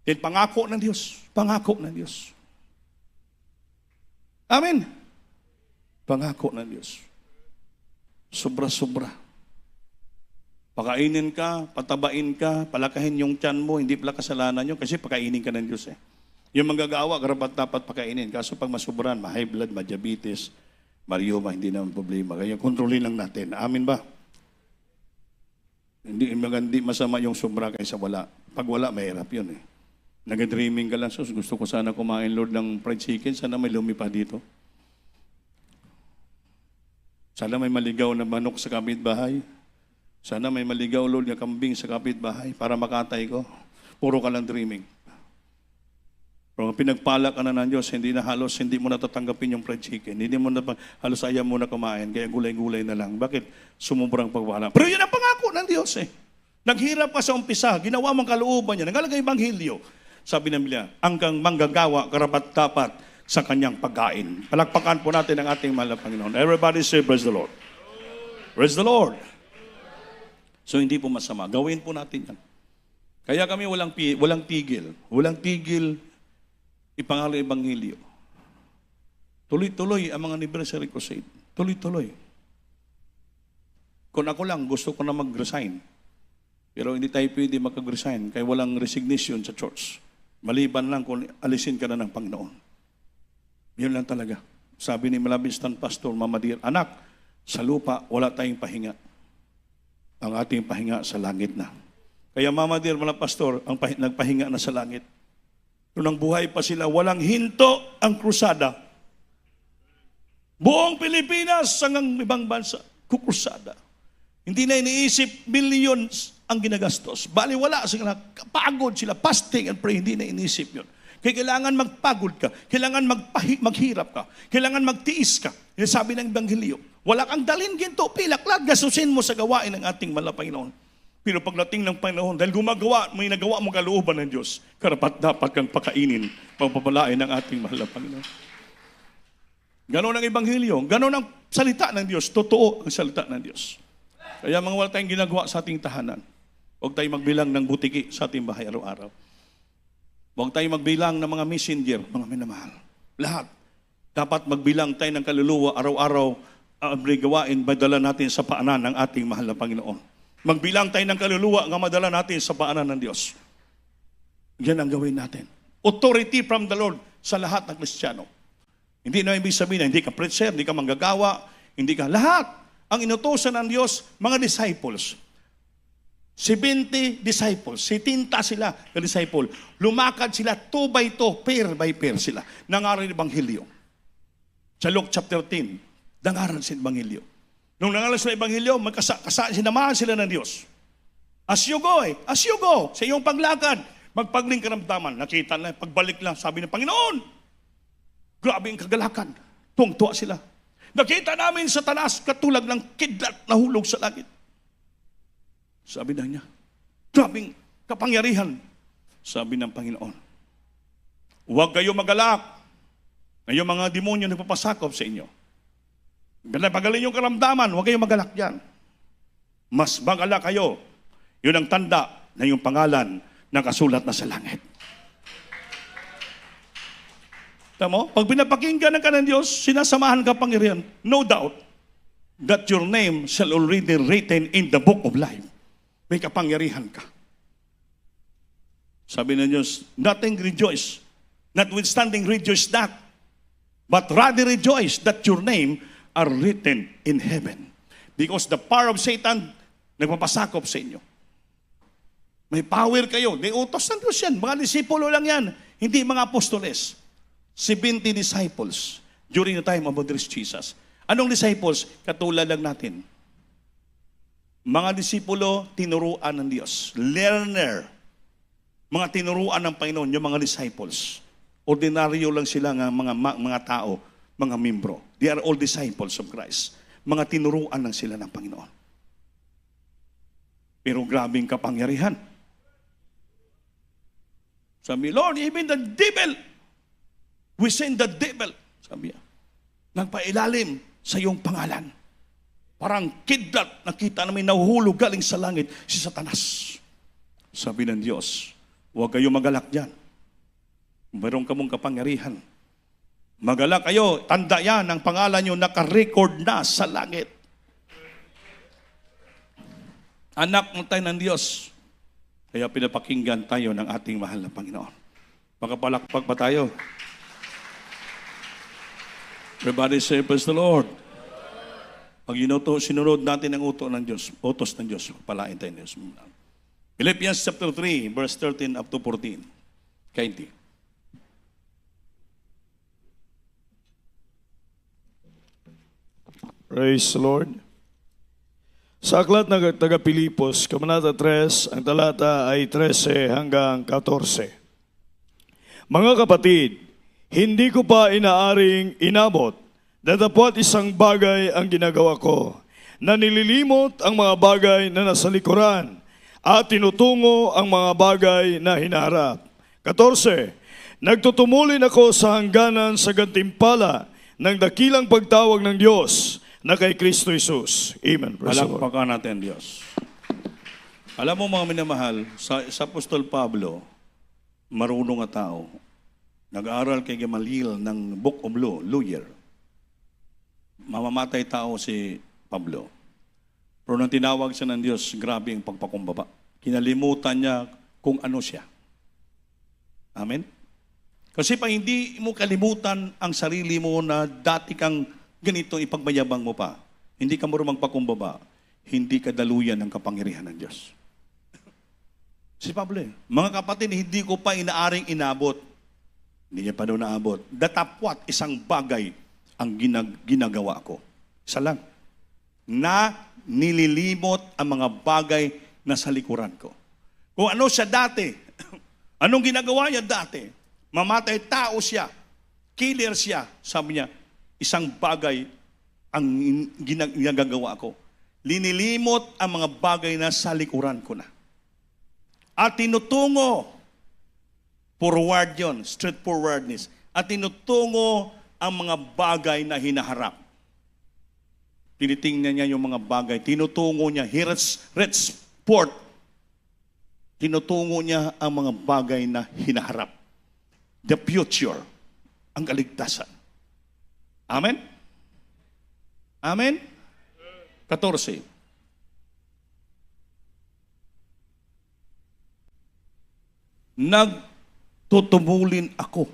Then pangako ng Diyos. Pangako ng Diyos. Amen. Pangako ng Diyos. Sobra-sobra. Pakainin ka, patabain ka, palakahin yung tiyan mo, hindi pala kasalanan nyo kasi pakainin ka ng Diyos eh. Yung manggagawa, karapat-dapat pakainin. Kaso pag masubran, ma-high blood, ma-diabetes, marioma, hindi naman problema. Kaya kontrolin lang natin. Amin ba? Hindi masama yung sobra kaysa wala. Pag wala, mahirap yun eh. Nag-dreaming ka lang, sus, gusto ko sana kumain, Lord, ng fried chicken. Sana may lumipa dito. Sana may maligaw na manok sa kapitbahay. Sana may maligaw, Lord, na kambing sa kapitbahay para makatay ko. Puro ka lang dreaming. Pero pinagpala ka na ng Diyos, hindi mo natatanggapin yung fried chicken. Hindi mo na, halos ayaw mo na kumain, kaya gulay-gulay na lang. Bakit? Sumubrang pagpala. Pero yun ang pangako ng Diyos eh. Naghirap ka sa umpisa, ginawa mong kalooban niya, nagalagay Ebanghelyo. Sabi ng Biblia, hanggang manggagawa, karapat-dapat sa kanyang pagkain. Palakpakan po natin ang ating mahal na Panginoon. Everybody say, praise the Lord. Praise the Lord. So hindi po masama. Gawin po natin yan. Kaya kami walang tigil. Walang tigil ipangalan Ebanghelyo. Tuloy-tuloy ang mga anniversary crusade. Tuloy-tuloy. Kung ako lang, gusto ko na mag-resign. Pero hindi tayo pwede mag-resign kaya walang resignation sa church. Maliban lang kung alisin ka na ng Panginoon. Yun lang talaga. Sabi ni Malabistan Pastor, Mama Dear, anak, sa lupa wala tayong pahinga. Ang ating pahinga sa langit na. Kaya Mama Dear, Mala Pastor, nagpahinga na sa langit. Nung buhay pa sila, walang hinto ang krusada. Buong Pilipinas hanggang ibang bansa, kukrusada. Hindi na iniisip millions ang ginagastos. Bali wala sila, kapagod sila, fasting and pray, hindi na iniisip yun. Kaya kailangan magpagod ka, kailangan maghirap ka, kailangan magtiis ka. Yung sabi ng Ebanghelyo, wala kang dalhin ginto, pilaklat, gasusin mo sa gawain ng ating mahal na Panginoon. Pero pagdating ng Panginoon, dahil may nagawa mong kalooban ng Diyos, karapat-dapat kang pakainin, pagpapalain ng ating mahal na Panginoon. Ganon ang Ebanghelyo, ganon ang salita ng Diyos, totoo ang salita ng Diyos. Kaya mga wala tayong ginagawa sa ating tahanan. Huwag tayong magbilang ng butiki sa ating bahay araw-araw. Huwag tayong magbilang ng mga messenger, mga minamahal. Lahat. Dapat magbilang tayo ng kaluluwa araw-araw ang gawain madala natin sa paanan ng ating mahal na Panginoon. Magbilang tayo ng kaluluwa nga madala natin sa paanan ng Diyos. Yan ang gawin natin. Authority from the Lord sa lahat ng Kristiyano. Hindi na ibig sabihin na hindi ka preacher, hindi ka manggagawa, hindi ka lahat. Ang inutosan ng Diyos, mga disciples. 70 disciples, 70 sila na disciple. Lumakad sila 2 by 2, pair by pair sila. Nangaral ng Ebanghelyo. Sa Luke chapter 10, nangaral sa Ebanghelyo. Nung nangaral sa Ebanghelyo, sinamahan sila ng Diyos. As you go, sa iyong paglakad, magpagling karamdaman. Nakita na, pagbalik lang, sabi ng Panginoon, grabe ang kagalakan. Tuwang-tuwa sila. Nakita namin sa tanas, katulad ng kidlat na hulog sa langit. Sabi na niya, grabing kapangyarihan. Sabi ng Panginoon, huwag kayo magalak. Ngayong mga demonyo nagpapasakop sa inyo. Pagaling yung karamdaman, huwag kayong magalak dyan. Mas magalak kayo. Yun ang tanda na yung pangalan nakasulat na sa langit. Tama? Pag pinapakinggan ka ng Diyos, sinasamahan ka pangyarihan. No doubt that your name shall already written in the book of life. May kapangyarihan ka. Sabi ng Diyos, nothing rejoice. Notwithstanding rejoice not. But rather rejoice that your name are written in heaven. Because the power of Satan nagpapasakop sa inyo. May power kayo. May utos ng Diyos yan. Mga disipulo lang yan. Hindi mga apostoles. 70 disciples during the time of the Jesus. Anong disciples? Katulad lang natin. Mga disipulo, tinuruan ng Diyos. Learner. Mga tinuruan ng Panginoon, yung mga disciples. Ordinaryo lang sila ng mga tao, mga membro. They are all disciples of Christ. Mga tinuruan lang sila ng Panginoon. Pero grabing kapangyarihan. Sabi, Lord, even the devil, we send the devil. Sabi niya, nagpailalim sa iyong pangalan. Parang kidlat, nakita namin nahuhulog galing sa langit si Satanas. Sabi ng Diyos, huwag kayo magalak dyan. Meron ka mong kapangyarihan. Magalak kayo, tanda yan, ang pangalan nyo naka-record na sa langit. Anak mo tayo ng Diyos. Kaya pinapakinggan tayo ng ating mahal na Panginoon. Makapalakpak ba tayo? Everybody say, praise the Lord. Pag sinunod natin ang utos ng Diyos, palain tayo ng Diyos. Philippians chapter 3, verse 13 up to 14. Kainti. Praise the Lord. Sa aklat ng taga-Pilipos, Kabanata 3, ang talata ay 13 hanggang 14. Mga kapatid, hindi ko pa inaaring inabot, datapwat isang bagay ang ginagawa ko, na nililimot ang mga bagay na nasa likuran at tinutungo ang mga bagay na hinaharap. 14. Nagtutumulin ako sa hangganan sa gantimpala ng dakilang pagtawag ng Diyos na kay Kristo Jesus. Amen. Praise the Lord. Palakpakan natin, Diyos. Alam mo mga minamahal, sa Apostol Pablo, marunong nga tao, nag-aaral kay Gamaliel ng Book of Law, lawyer. Mamamatay tao si Pablo. Pero nang tinawag siya ng Diyos, grabe ang pagpakumbaba. Kinalimutan niya kung ano siya. Amen? Kasi pa hindi mo kalimutan ang sarili mo na dati kang ganito, ipagmayabang mo pa. Hindi ka marunong magpakumbaba. Hindi ka daluyan ng kapangyarihan ng Diyos. Si Pablo, mga kapatid, hindi ko pa inaaring inabot. Hindi niya pa daw naabot. Datapwat, isang bagay ang ginagawa ko. Isa lang. Na nililimot ang mga bagay na sa likuran ko. Kung ano siya dati, anong ginagawa niya dati? Mamatay tao siya, killer siya. Sabi niya, isang bagay ang ginagawa ko. Linilimot ang mga bagay na sa likuran ko na. At tinutungo, forward yon, straightforwardness. At tinutungo ang mga bagay na hinaharap. Tinitingnan niya yung mga bagay. Tinutungo niya, here's port. Tinutungo niya ang mga bagay na hinaharap. The future, ang kaligtasan. Amen? Amen? 14. Nagtutumulin ako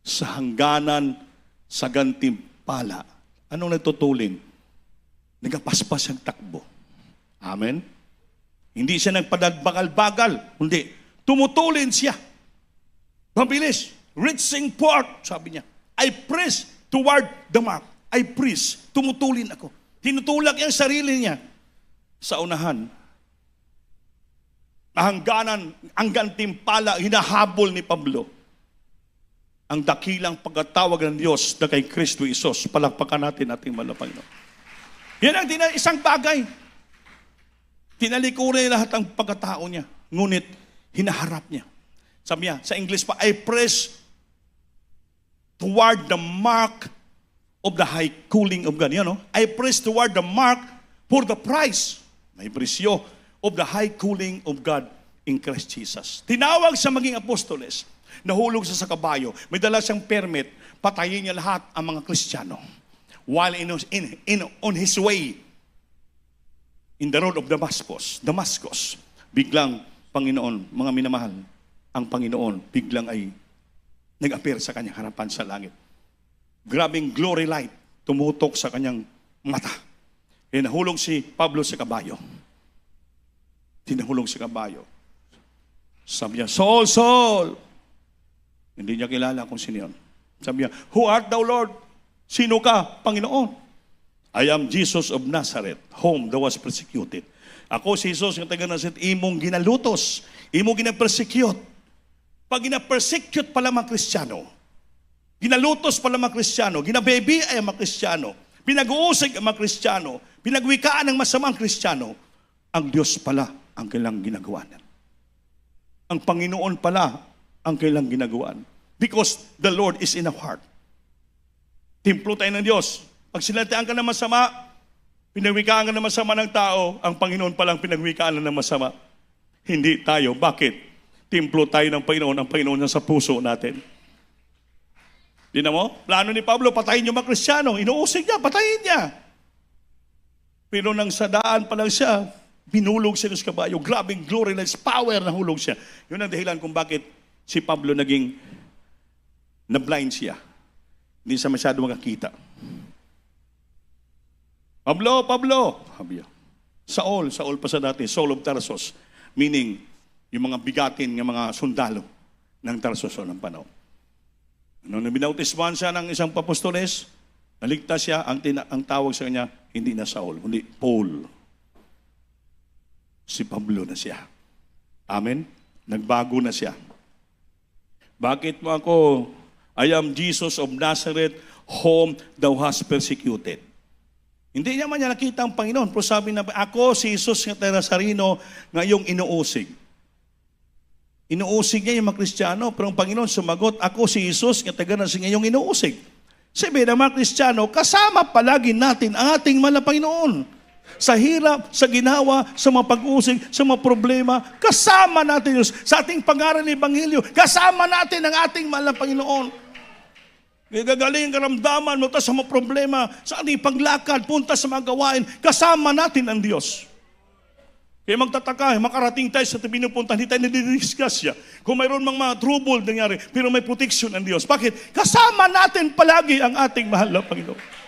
sa hangganan sa gantimpala. Anong nagtutulin? Nagapaspas ang takbo. Amen? Hindi siya nagpadagbagal-bagal. Hindi. Tumutulin siya. Mabilis. Reaching port, sabi niya. I press toward the mark. I press. Tumutulin ako. Tinutulak yung sarili niya sa unahan. Hangganan, ang gantimpala, hinahabol ni Pablo. Ang dakilang pagkatawag ng Diyos na kay Kristo Isos. Palakpakan natin ating malapang. Yan ang isang bagay. Tinalikuran niya lahat ang pagkatao niya. Ngunit, hinaharap niya. Sabi niya, sa English pa, I press toward the mark of the high calling of God. Yan, no? I press toward the mark for the prize. May presyo of the high calling of God in Christ Jesus. Tinawag sa maging apostoles, nahulog sa kabayo, may dala siyang permit, patayin niya lahat ang mga Kristiyano. While on his way, in the road of Damascus, biglang, Panginoon, mga minamahal, ang Panginoon, biglang ay nag-appear sa kanyang harapan sa langit. Grabing glory light, tumutok sa kanyang mata. E nahulog si Pablo sa kabayo. Tinahulog sa kabayo. Sabi niya, Saul, Saul! Hindi niya kilala kung sino yun. Sabi niya, who art thou, Lord? Sino ka, Panginoon? I am Jesus of Nazareth, whom thou was persecuted. Ako si Jesus, yung taga Nazareth, imong ginalutos, imong ginapersecute. Pag ginapersecute pala mga Kristiyano, ginalutos pala mga Kristiyano, ginababy ay mga Kristiyano, pinag-uusig ang mga Kristiyano, pinagwikaan ng masamang Kristiyano, ang Diyos pala ang kailang ginagawa niyan. Ang Panginoon pala ang kailang ginagawa. Because the Lord is in our heart. Templo tayo ng Diyos. Pag sinaltaan ka ng masama, pinagwikaan ka ng masama ng tao, ang Panginoon palang pinagwikaan ng masama. Hindi tayo. Bakit? Templo tayo ng Panginoon, ang Panginoon na sa puso natin. Di na mo? Plano ni Pablo, patayin yung mga Kristiyano. Inuusig niya, patayin niya. Pero nang sa daan pa lang siya, binulog siya sa kabayo. Grabing glory na power na hulog siya. Yun ang dahilan kung bakit si Pablo naging na-blind siya. Hindi siya masyado makakita. Pablo, Pablo! Sabi niya. Saul pa sa dati, Saul of Tarsus. Meaning, yung mga bigatin ng mga sundalo ng Tarsus ng panahon. Nung binautisman siya ng isang papostoles, naligtas siya, ang tawag sa kanya, hindi na Saul, kundi Paul. Si Pablo na siya. Amen? Nagbago na siya. Bakit mo ako, I am Jesus of Nazareth, whom thou hast persecuted? Hindi naman niya nakita ang Panginoon, pero sabi na, ako si Jesus ng Nazareno, ngayong inuusig. Inuusig niya yung mga Kristiyano, pero ang Panginoon sumagot, ako si Jesus ng Nazareno, ngayong inuusig. Sabi ng mga Kristiyano, kasama palagi natin ang ating mahal na Panginoon. Sa hirap, sa ginawa, sa mga pag-usig, sa mga problema, kasama natin Diyos. Sa ating pangaral ng Ebanghelyo, kasama natin ang ating mahal na Panginoon. Gagaling ang karamdaman mo sa mga problema, sa ating paglakad, punta sa mga gawain, kasama natin ang Diyos. Kaya magtataka, makarating tayo sa pinupunta, hindi tayo nadidiscuss siya. Kung mayroon mga trouble nangyari, pero may protection ng Diyos. Bakit? Kasama natin palagi ang ating mahal na Panginoon.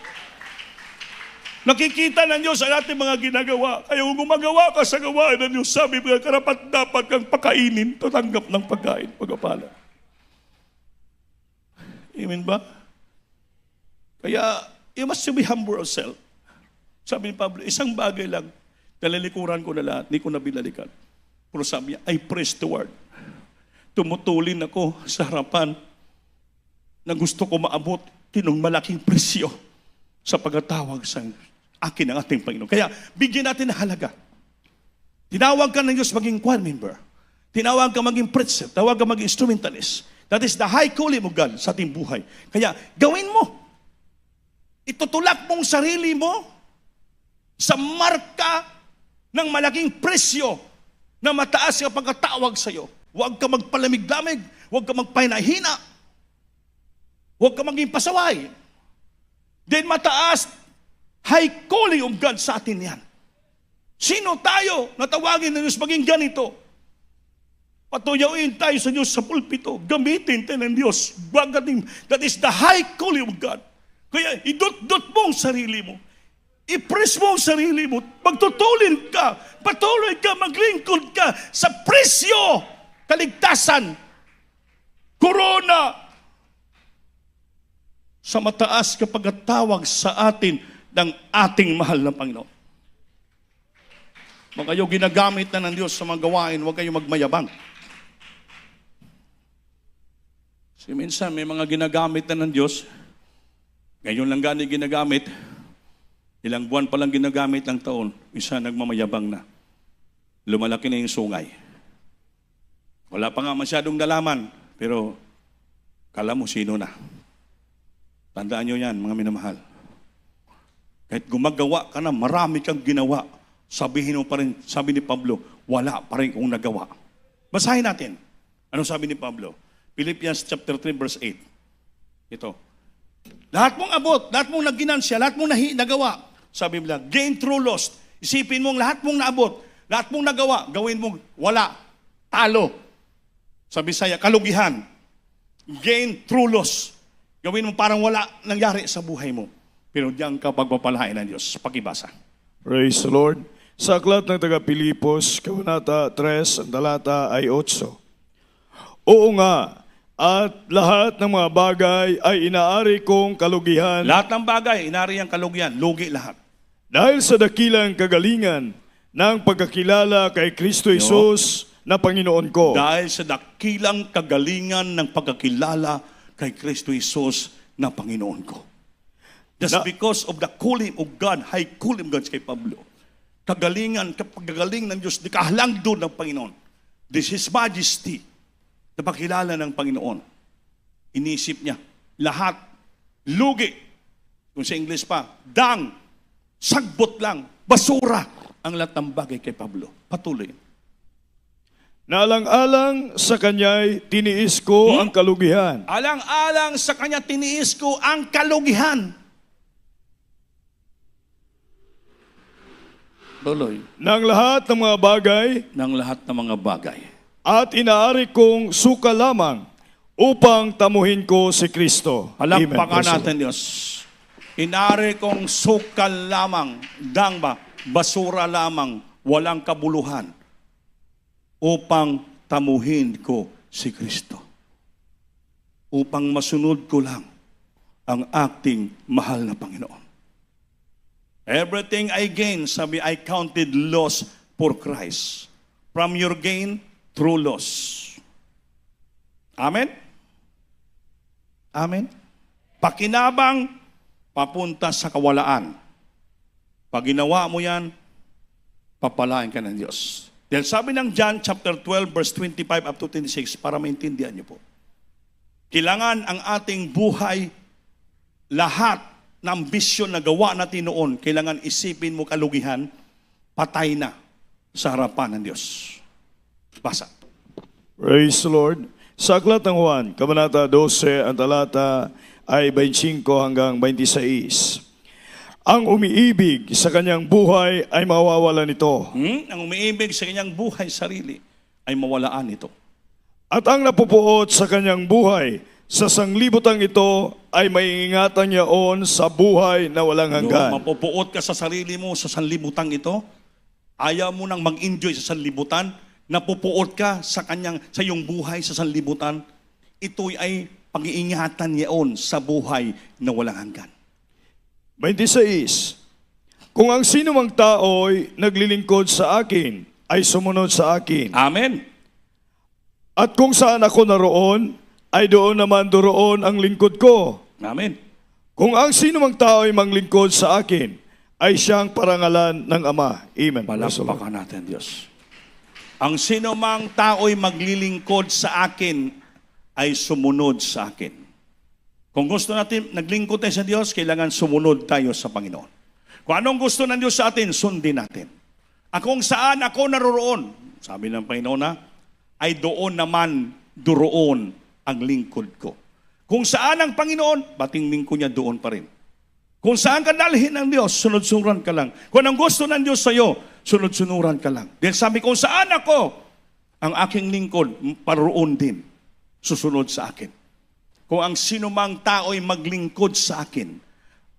Nakikita ng Diyos ang ating mga ginagawa. Kaya kung gumagawa ka sa gawain ng Diyos, sabi mo, karapat dapat kang pakainin, tatanggap ng pagkain, pagkapala. Amen ba? Kaya, you must be humble yourself. Sabi ni Pablo, isang bagay lang, nalalikuran ko na lahat, hindi ko na binalikan. Pero sabi niya, I praise the Lord. Tumutulin ako sa harapan na gusto ko maabot tinong malaking presyo sa pagkatawag sa akin ng ating Panginoon. Kaya, bigyan natin ng halaga. Tinawag ka ng Diyos maging choir member. Tinawag ka maging preacher. Tawag ka maging instrumentalist. That is the high calling of God sa ating buhay. Kaya, gawin mo. Itutulak mong sarili mo sa marka ng malaking presyo na mataas ang pagkatawag sa iyo. Huwag ka magpalamig-lamig. Huwag ka magpahinahina. Huwag ka maging pasaway. Then mataas, high calling of God sa atin yan. Sino tayo na tawagin ng Diyos maging ganito? Patuyawin tayo sa Diyos sa pulpito. Gamitin tayo ng Diyos. That is the high calling of God. Kaya idot-dot mo ang sarili mo. I-press mo ang sarili mo. Magtutulin ka. Patuloy ka, maglingkod ka sa presyo, kaligtasan, korona, sa mataas kapag tawag sa atin ng ating mahal na Panginoon. Huwag kayo ginagamit na ng Diyos sa mga gawain, huwag kayo magmayabang. Kasi minsan may mga ginagamit na ng Diyos, ngayon lang gani ginagamit, ilang buwan pa lang ginagamit ng taon, isa nagmamayabang na. Lumalaki na yung sungay. Wala pa nga masyadong nalaman, pero kala mo sino na. Tandaan nyo yan, mga minamahal. Kahit gumagawa ka na, marami kang ginawa, sabihin mo pa rin, sabi ni Pablo, wala pa rin kong nagawa. Basahin natin. Ano sabi ni Pablo? Philippians chapter 3, verse 8. Ito. Lahat mong abot, lahat mong nagginansya, lahat mong nagawa. Sabi nila, gain through loss. Isipin mong lahat mong naabot, lahat mong nagawa, gawin mong wala, talo. Sa Bisaya, kalugihan. Gain through loss. Gawin mo parang wala nangyari sa buhay mo. Pero diyan ka pagpapalain ng Diyos. Pakibasa. Praise the Lord. Sa aklat ng taga-Pilipos, Kabanata 3, ang talata ay 8. Oo nga, at lahat ng mga bagay ay inaari kong kalugihan. Lahat ng bagay, inaari ang kalugihan. Lugi lahat. Dahil sa dakilang kagalingan ng pagkakilala kay Kristo Jesus na Panginoon ko. Dahil sa dakilang kagalingan ng pagkakilala kay Kristo Jesus na Panginoon ko. Just because of the calling of God, high calling of God kay Pablo. Kagalingan, kapagagaling ng Diyos, di kahalang doon ng Panginoon. This is majesty. Napakilala ng Panginoon. Inisip niya, lahat, lugi. Kung sa English pa, dang, sagbot lang, basura, ang lahat ng bagay kay Pablo. Patuloy. Nalang-alang sa kanya'y tiniis ko ang kalugihan. Alang-alang sa kanya tiniis ko ang kalugihan. Tuloy. Ng lahat ng mga bagay. Ng lahat ng mga bagay. At inaari kong suka lamang upang tamuhin ko si Kristo. Palakpakan natin Diyos. Inaari kong suka lamang, dangba, basura lamang, walang kabuluhan, upang tamuhin ko si Kristo. Upang masunod ko lang ang ating mahal na Panginoon. Everything I gain, sabi, I counted loss for Christ. From your gain, through loss. Amen? Amen? Pakinabang, papunta sa kawalaan. Pag ginawa mo yan, papalain ka ng Diyos. Dahil sabi ng John chapter 12 verse 25 up to 26, para maintindihan niyo po. Kailangan ang ating buhay, lahat ng ambisyon na gawa natin noon, kailangan isipin mo kalugihan, patay na sa harapan ng Diyos. Basa. Praise the Lord. Sa Aklat ng Juan, Kabanata 12, ang talata ay 25 hanggang 26. Ang umiibig sa kanyang buhay ay mawawalan nito. Ang umiibig sa kanyang buhay sarili ay mawalaan ito. At ang napupuot sa kanyang buhay sa sanglibutang ito ay maiingatan niya on sa buhay na walang hanggan. Mapupuot ka sa sarili mo sa sanlibutang ito, ayaw mo nang mag-enjoy sa sanlibutan, napupuot ka sa iyong buhay sa sanlibutan, ito ay pag-iingatan niya on sa buhay na walang hanggan. 26. Kung ang sino mang tao'y naglilingkod sa akin, ay sumunod sa akin. Amen. At kung saan ako naroon, ay doon naman doroon ang lingkod ko. Amen. Kung ang sino mang tao'y manglingkod sa akin, ay siyang parangalan ng Ama. Amen. Palakpakan natin, Diyos. Ang sino mang tao'y maglilingkod sa akin, ay sumunod sa akin. Kung gusto natin naglingkod tayo sa Diyos, kailangan sumunod tayo sa Panginoon. Kung anong gusto ng Diyos sa atin, sundin natin. At kung saan ako naroroon, sabi ng Panginoon na, ay doon naman duroon ang lingkod ko. Kung saan ang Panginoon, bating lingkod niya doon pa rin. Kung saan ka dalhin ng Diyos, sunod-sunuran ka lang. Kung anong gusto ng Diyos sa iyo, sunod-sunuran ka lang. Dahil sabi, kung saan ako, ang aking lingkod, paroon din, susunod sa akin. Kung ang sino mang tao'y maglingkod sa akin,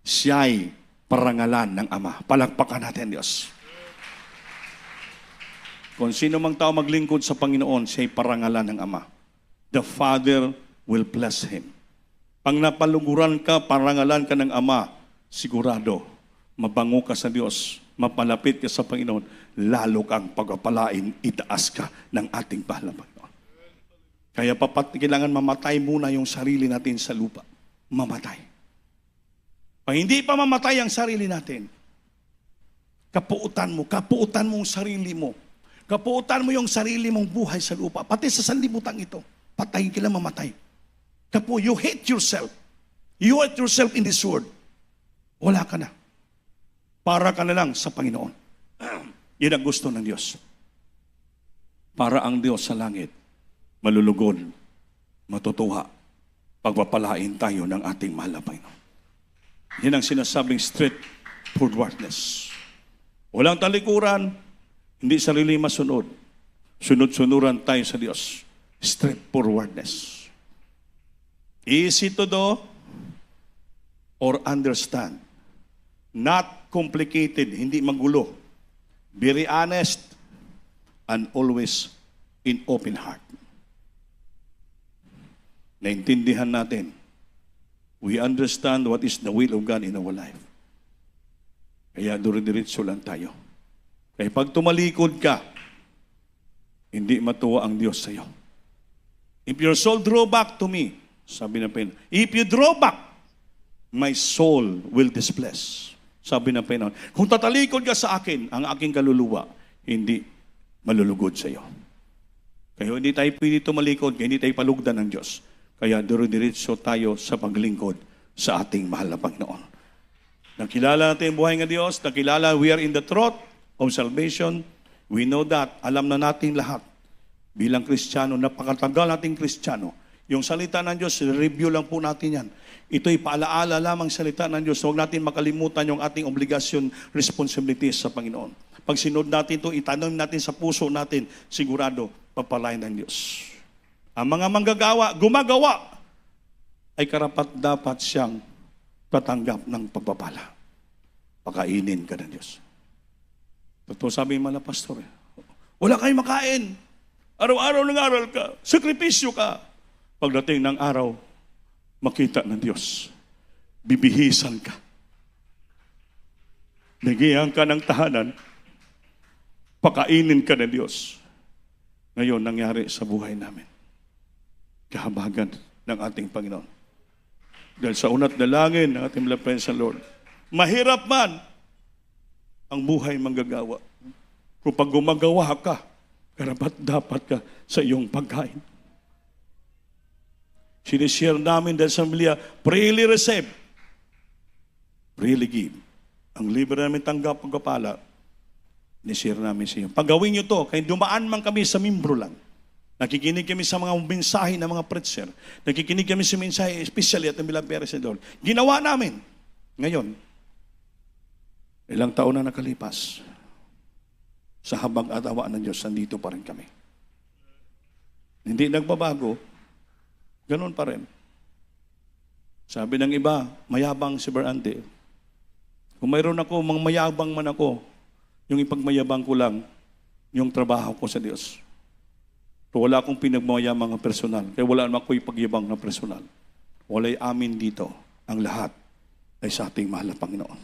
siya'y parangalan ng Ama. Palakpakan natin, Diyos. Kung sino mang tao maglingkod sa Panginoon, siya'y parangalan ng Ama. The Father will bless him. Pag napaluguran ka, parangalan ka ng Ama, sigurado, mabango ka sa Diyos, mapalapit ka sa Panginoon, lalo kang pagpapalain, itaas ka ng ating mahal na Panginoon. Kaya kailangan mamatay muna yung sarili natin sa lupa. Mamatay. Pag hindi pa mamatay ang sarili natin, kapuutan mo ang sarili mo. Kapuutan mo yung sarili mong buhay sa lupa. Pati sa sanlibutan ito, patay ka lang mamatay. You hate yourself. You hate yourself in this world. Wala ka na. Para ka na lang sa Panginoon. Yan ang gusto ng Diyos. Para ang Diyos sa langit, malulugod, matutuwa, pagpapalain tayo ng ating mahal na Panginoon. Yan ang sinasabing straightforwardness. Walang talikuran, hindi sarili masunod. Sunod-sunuran tayo sa Diyos. Straightforwardness. Easy to do or understand. Not complicated, hindi magulo. Very honest and always in open heart. Naintindihan natin. We understand what is the will of God in our life. Kaya duro-diretso lang tayo. Kaya pag tumalikod ka, hindi matuwa ang Diyos sa iyo. If your soul draw back to me, sabi ng Panginoon, if you draw back, my soul will displease. Sabi ng Panginoon, kung tatalikod ka sa akin, ang aking kaluluwa, hindi malulugod sa iyo. Kaya hindi tayo pwede tumalikod, hindi tayo palugdan ng Diyos. Kaya duro-diretso tayo sa paglingkod sa ating mahal na Panginoon. Nakilala natin ang buhay ng Diyos, nakilala we are in the truth of salvation. We know that, alam na natin lahat. Bilang Kristiyano, napakatagal nating Kristiyano. Yung salita ng Diyos, review lang po natin yan. Ito'y paalaala lamang salita ng Diyos. Huwag natin makalimutan yung ating obligasyon, responsibilities sa Panginoon. Pag sinod natin ito, itanong natin sa puso natin, sigurado, papalain ng Diyos. Ang mga manggagawa, gumagawa, ay karapat dapat siyang tatanggap ng pagpapala. Pakainin ka ng Diyos. Totoo sabi yung mga pastor, wala kayong makain. Araw-araw nang-aral ka. Sakripisyo ka. Pagdating ng araw, makita ng Diyos. Bibihisan ka. Nagihan ka ng tahanan. Pakainin ka ng Diyos. Ngayon, nangyari sa buhay namin. Kahabagan ng ating Panginoon. Dahil sa unat dalangin ng ating malapit sa Lord, mahirap man ang buhay manggagawa. Kung pag gumagawa ka, karapat dapat ka sa iyong pagkain. Sinishare namin dahil sa Biblia, freely receive, freely give. Ang libre namin tanggap pagkapala, nishare namin sa iyo. Pag gawin nyo to, kaya dumaan man kami sa membro lang. Nakikinig kami sa mga mensahe ng mga preacher. Nakikinig kami sa mensahe, especially at ang bilang pera sa Lord. Ginawa namin. Ngayon, ilang taon na nakalipas, sa habang at awa ng Diyos, nandito pa rin kami. Hindi nagbabago, ganun pa rin. Sabi ng iba, mayabang si Berante. Kung mayroon ako, mayabang man ako, yung ipagmayabang ko lang, yung trabaho ko sa Diyos. So, wala akong pinagmayabang na personal. Kaya wala naman ako ipagyabang na personal. Wala'y amin dito. Ang lahat ay sa ating mahal na Panginoon.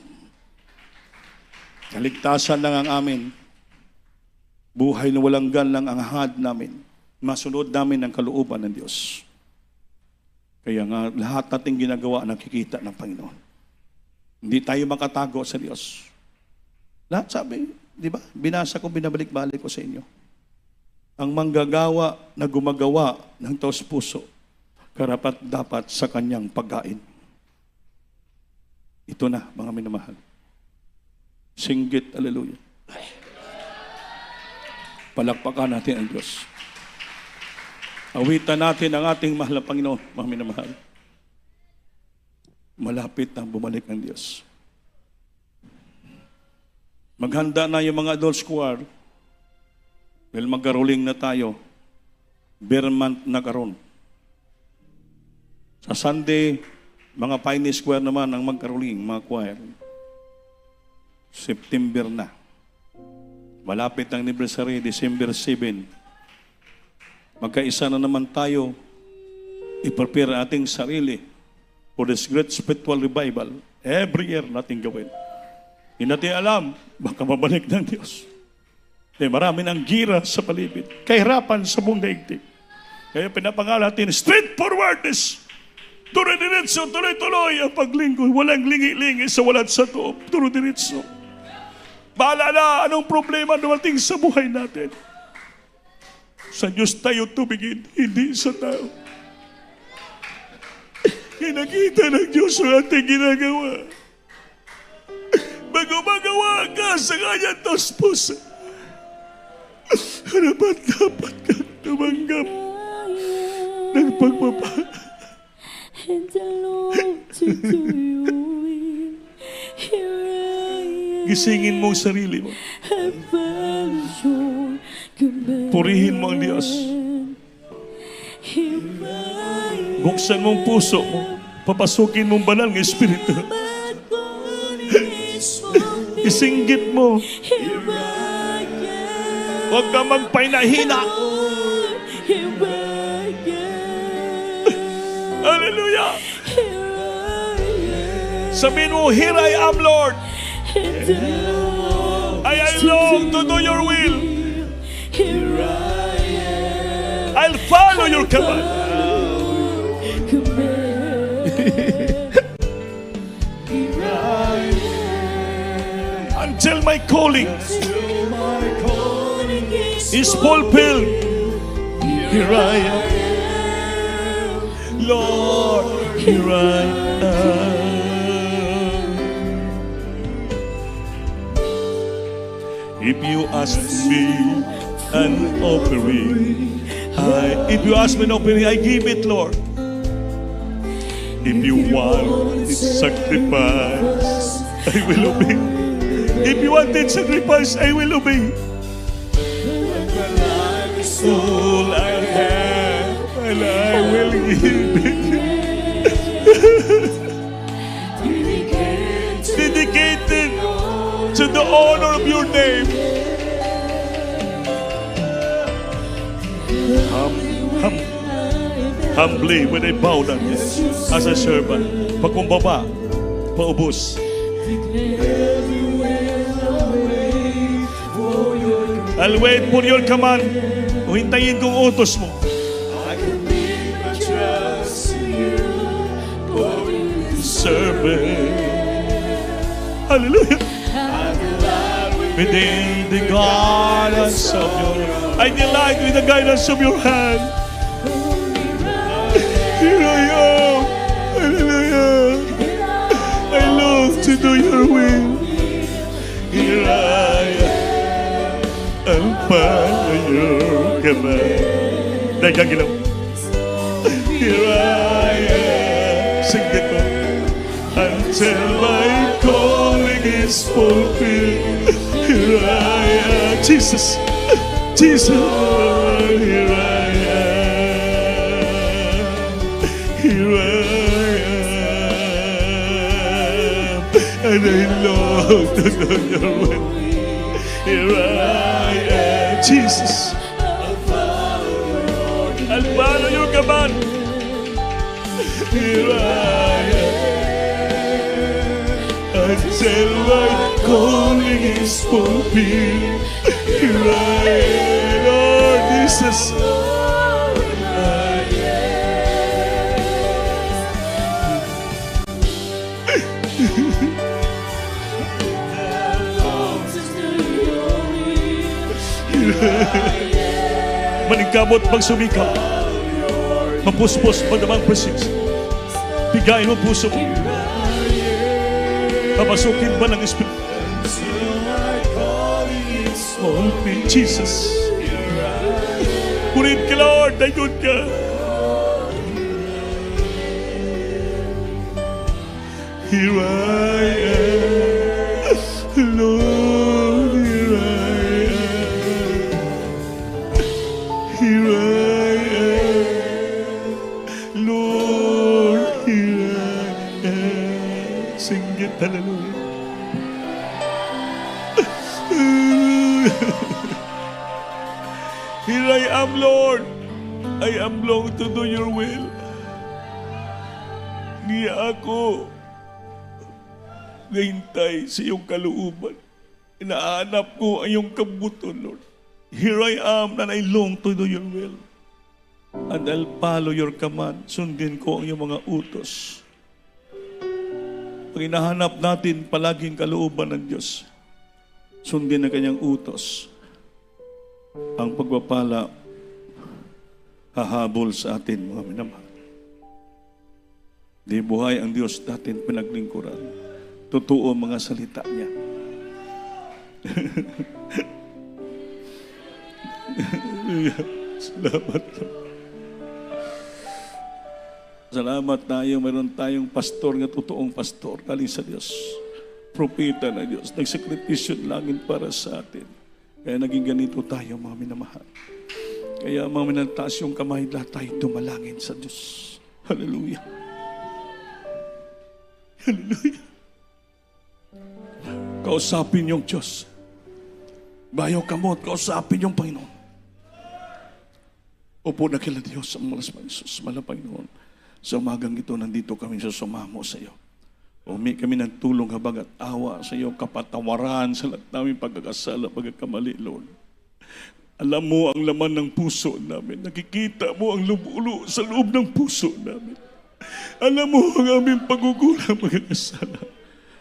Kaligtasan lang ang amin. Buhay na walang gan lang ang hangad namin. Masunod namin ang kalooban ng Diyos. Kaya nga, lahat nating ginagawa nakikita ng Panginoon. Hindi tayo makatago sa Diyos. Lahat sabi, di ba? Binasa ko, binabalik-balik ko sa inyo. Ang manggagawa na gumagawa ng taos puso, karapat dapat sa kanyang pagkain. Ito na, mga minamahal. Singgit, hallelujah. Palakpakan natin ang Diyos. Awitan natin ang ating mahal na Panginoon, mga minamahal. Malapit na bumalik ng Diyos. Maghanda na yung mga adult choir dahil magkaruling na tayo. Bare month na karon. Sa Sunday, mga Pioneer Square naman ang magkaruling, mga choir. September na. Malapit ang anniversary, December 7. Magkaisa na naman tayo, i-prepare ating sarili for this great spiritual revival. Every year natin gawin. Hindi natin alam, baka mabalik ng Diyos. Marami ng gira sa palibid. Kahirapan sa buong daigdig. Kaya pinapangalan natin, straightforwardness. Turo-diretso, tuloy-tuloy ang paglingkod. Walang lingi-lingi sa walat sa toob. Turo-diretso. Bahala na anong problema dumating sa buhay natin. Sa Diyos tayo tumingin, hindi sa tao. Kinakita ng Diyos ang ating ginagawa. Magumagawa ka sa kanyang taos puso. Dapat kang tumanggap ng pagpapala. And I long to do your will. Here I am. Gisingin mo ang sarili mo. I found your command. Purihin mo ang Diyos. Here I am. Buksan mo ang puso mo. Papasukin mo ang banal ng Espiritu. My God is holy. Isinggit mo. Here I am. Huwag ka magpahinahina. Lord, here I am. Hallelujah. Here I am. Sabihin mo, here I am, Lord. And I long to do your will. Here I am. I'll follow your command. Until my calling is fulfilled. Here I am. Lord, here I am. If you ask me an offering, if you ask me an offering, I give it, Lord. If you want sacrifice, I will obey. If you wanted sacrifice, I will obey. All I have, and I will give it. Dedicated to the honor of your name. Humbly when I bow down as a servant. Pagkumbaba, paubos. I'll wait for your command. O hintayin kong utos mo. I commit my trust in you. Hallelujah. Within the guidance of your I delight with the guidance of your hand. Here I am. Hallelujah. I love to do your will. Here I am. I'll follow your command. Dagang ilaw. Here I am. Sing it mo. Until my calling is fulfilled. Here I am. Jesus. Jesus. Here I am. Here I am. And I long to know your will. Here I am. Jesus. I'll follow your command. Here I am. Until my calling is fulfilled. Here I am, Lord Jesus. Maningkamot, magsumikap. Mapuspos, magdamang presence. Bigayin mo puso mo. Papasukin ba ng Espiritu? Oh, Jesus. Purin ka, Lord. Dayon ka. Here I am. Lord, here I am. Here I am. Lord, here I am. Sing it, hallelujah. Here I am, Lord. I am long to do your will. Niya ako gahintay sa iyong kalooban. Inaanap ko ang iyong kabuton, Lord. Here I am and I long to do your will. And I'll follow your command. Sundin ko ang iyong mga utos. Pag hinahanap natin palaging kalooban ng Diyos, sundin ang kanyang utos. Ang pagpapala hahabol sa atin, mga minamahal. Di buhay ang Diyos natin pinaglingkuran. Totoo mga salita niya. Salamat. Salamat tayo. Mayroon tayong pastor nga totoong pastor. Galing sa Diyos. Propeta na Diyos. Nagsakripisyo langin para sa atin. Kaya naging ganito tayo, mga minamahal. Kaya mga minantaas yung kamay, lahat tayo dumalangin sa Diyos. Hallelujah. Hallelujah. Kausapin yung Diyos. Bayaw kamot, kausapin yung Panginoon. Upo na kila Diyos sa malas ng Jesus, Panginoon. Sa umagang ito, nandito kami sa sumamo sa iyo. Umi kami ng tulong, habag at awa sa iyo, kapatawaran sa lahat namin pagkakasala, pagkakamali, Lord. Alam mo ang laman ng puso namin. Nakikita mo ang lumulo sa loob ng puso namin. Alam mo ang aming pagkukulang, pagkakasala.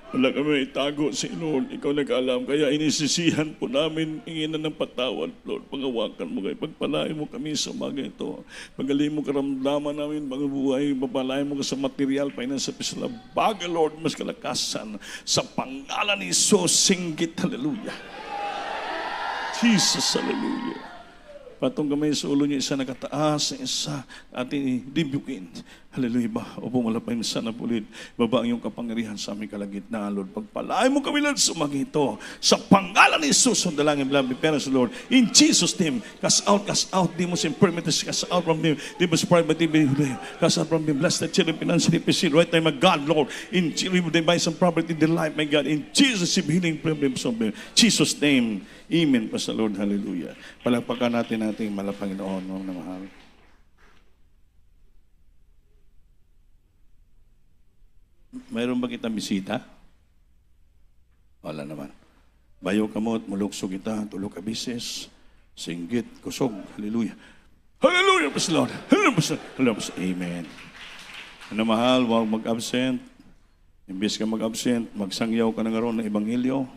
Wala kami itago sa Lord. Ikaw nag-alam. Kaya inisisihan po namin, inginan ng patawad, Lord. Pangawakan mo kayo. Pagpalain mo kami sa umaga ito. Pagaling mo karamdaman namin, mga buhay. Papalain mo ka sa material, finance, sa pisala. Baga, Lord, mas kalakasan. Sa pangalan ni Jesus, singgit. Hallelujah. Jesus, hallelujah. Patong kamay sa ulo niya, isa nakataas, isa ating dibukin. Hallelujah ba? Opo, malapay na sana pulit. Baba ang iyong kapangyarihan sa aming kalagitnaan, Lord. Pagpalain mo kami, Lord, sa umaga ito. Sa pangalan ni Jesus, ang dalangin, beloved parents, Lord. In Jesus' name, cast out, demons, infirmities, cast out from them, demons, private, cast out from them, bless the children, financially, physically, right time, my God, Lord. In remove them by some property in their life, my God. In Jesus' name, healing problems of them. Jesus' name, amen pa sa Lord, hallelujah. Palagpakan natin ating malapanginoon, mga namahal. Mayroon ba kitang bisita? Wala naman. Bayo kamot, mulukso kita, tulog ka bises, singgit, kusog, hallelujah. Hallelujah, praise the Lord. Hallelujah, praise the Lord. Amen. Ano mahal, huwag mag-absent. Imbes ka mag-absent, magsangyaw ka na nga ron ng ebanghelyo.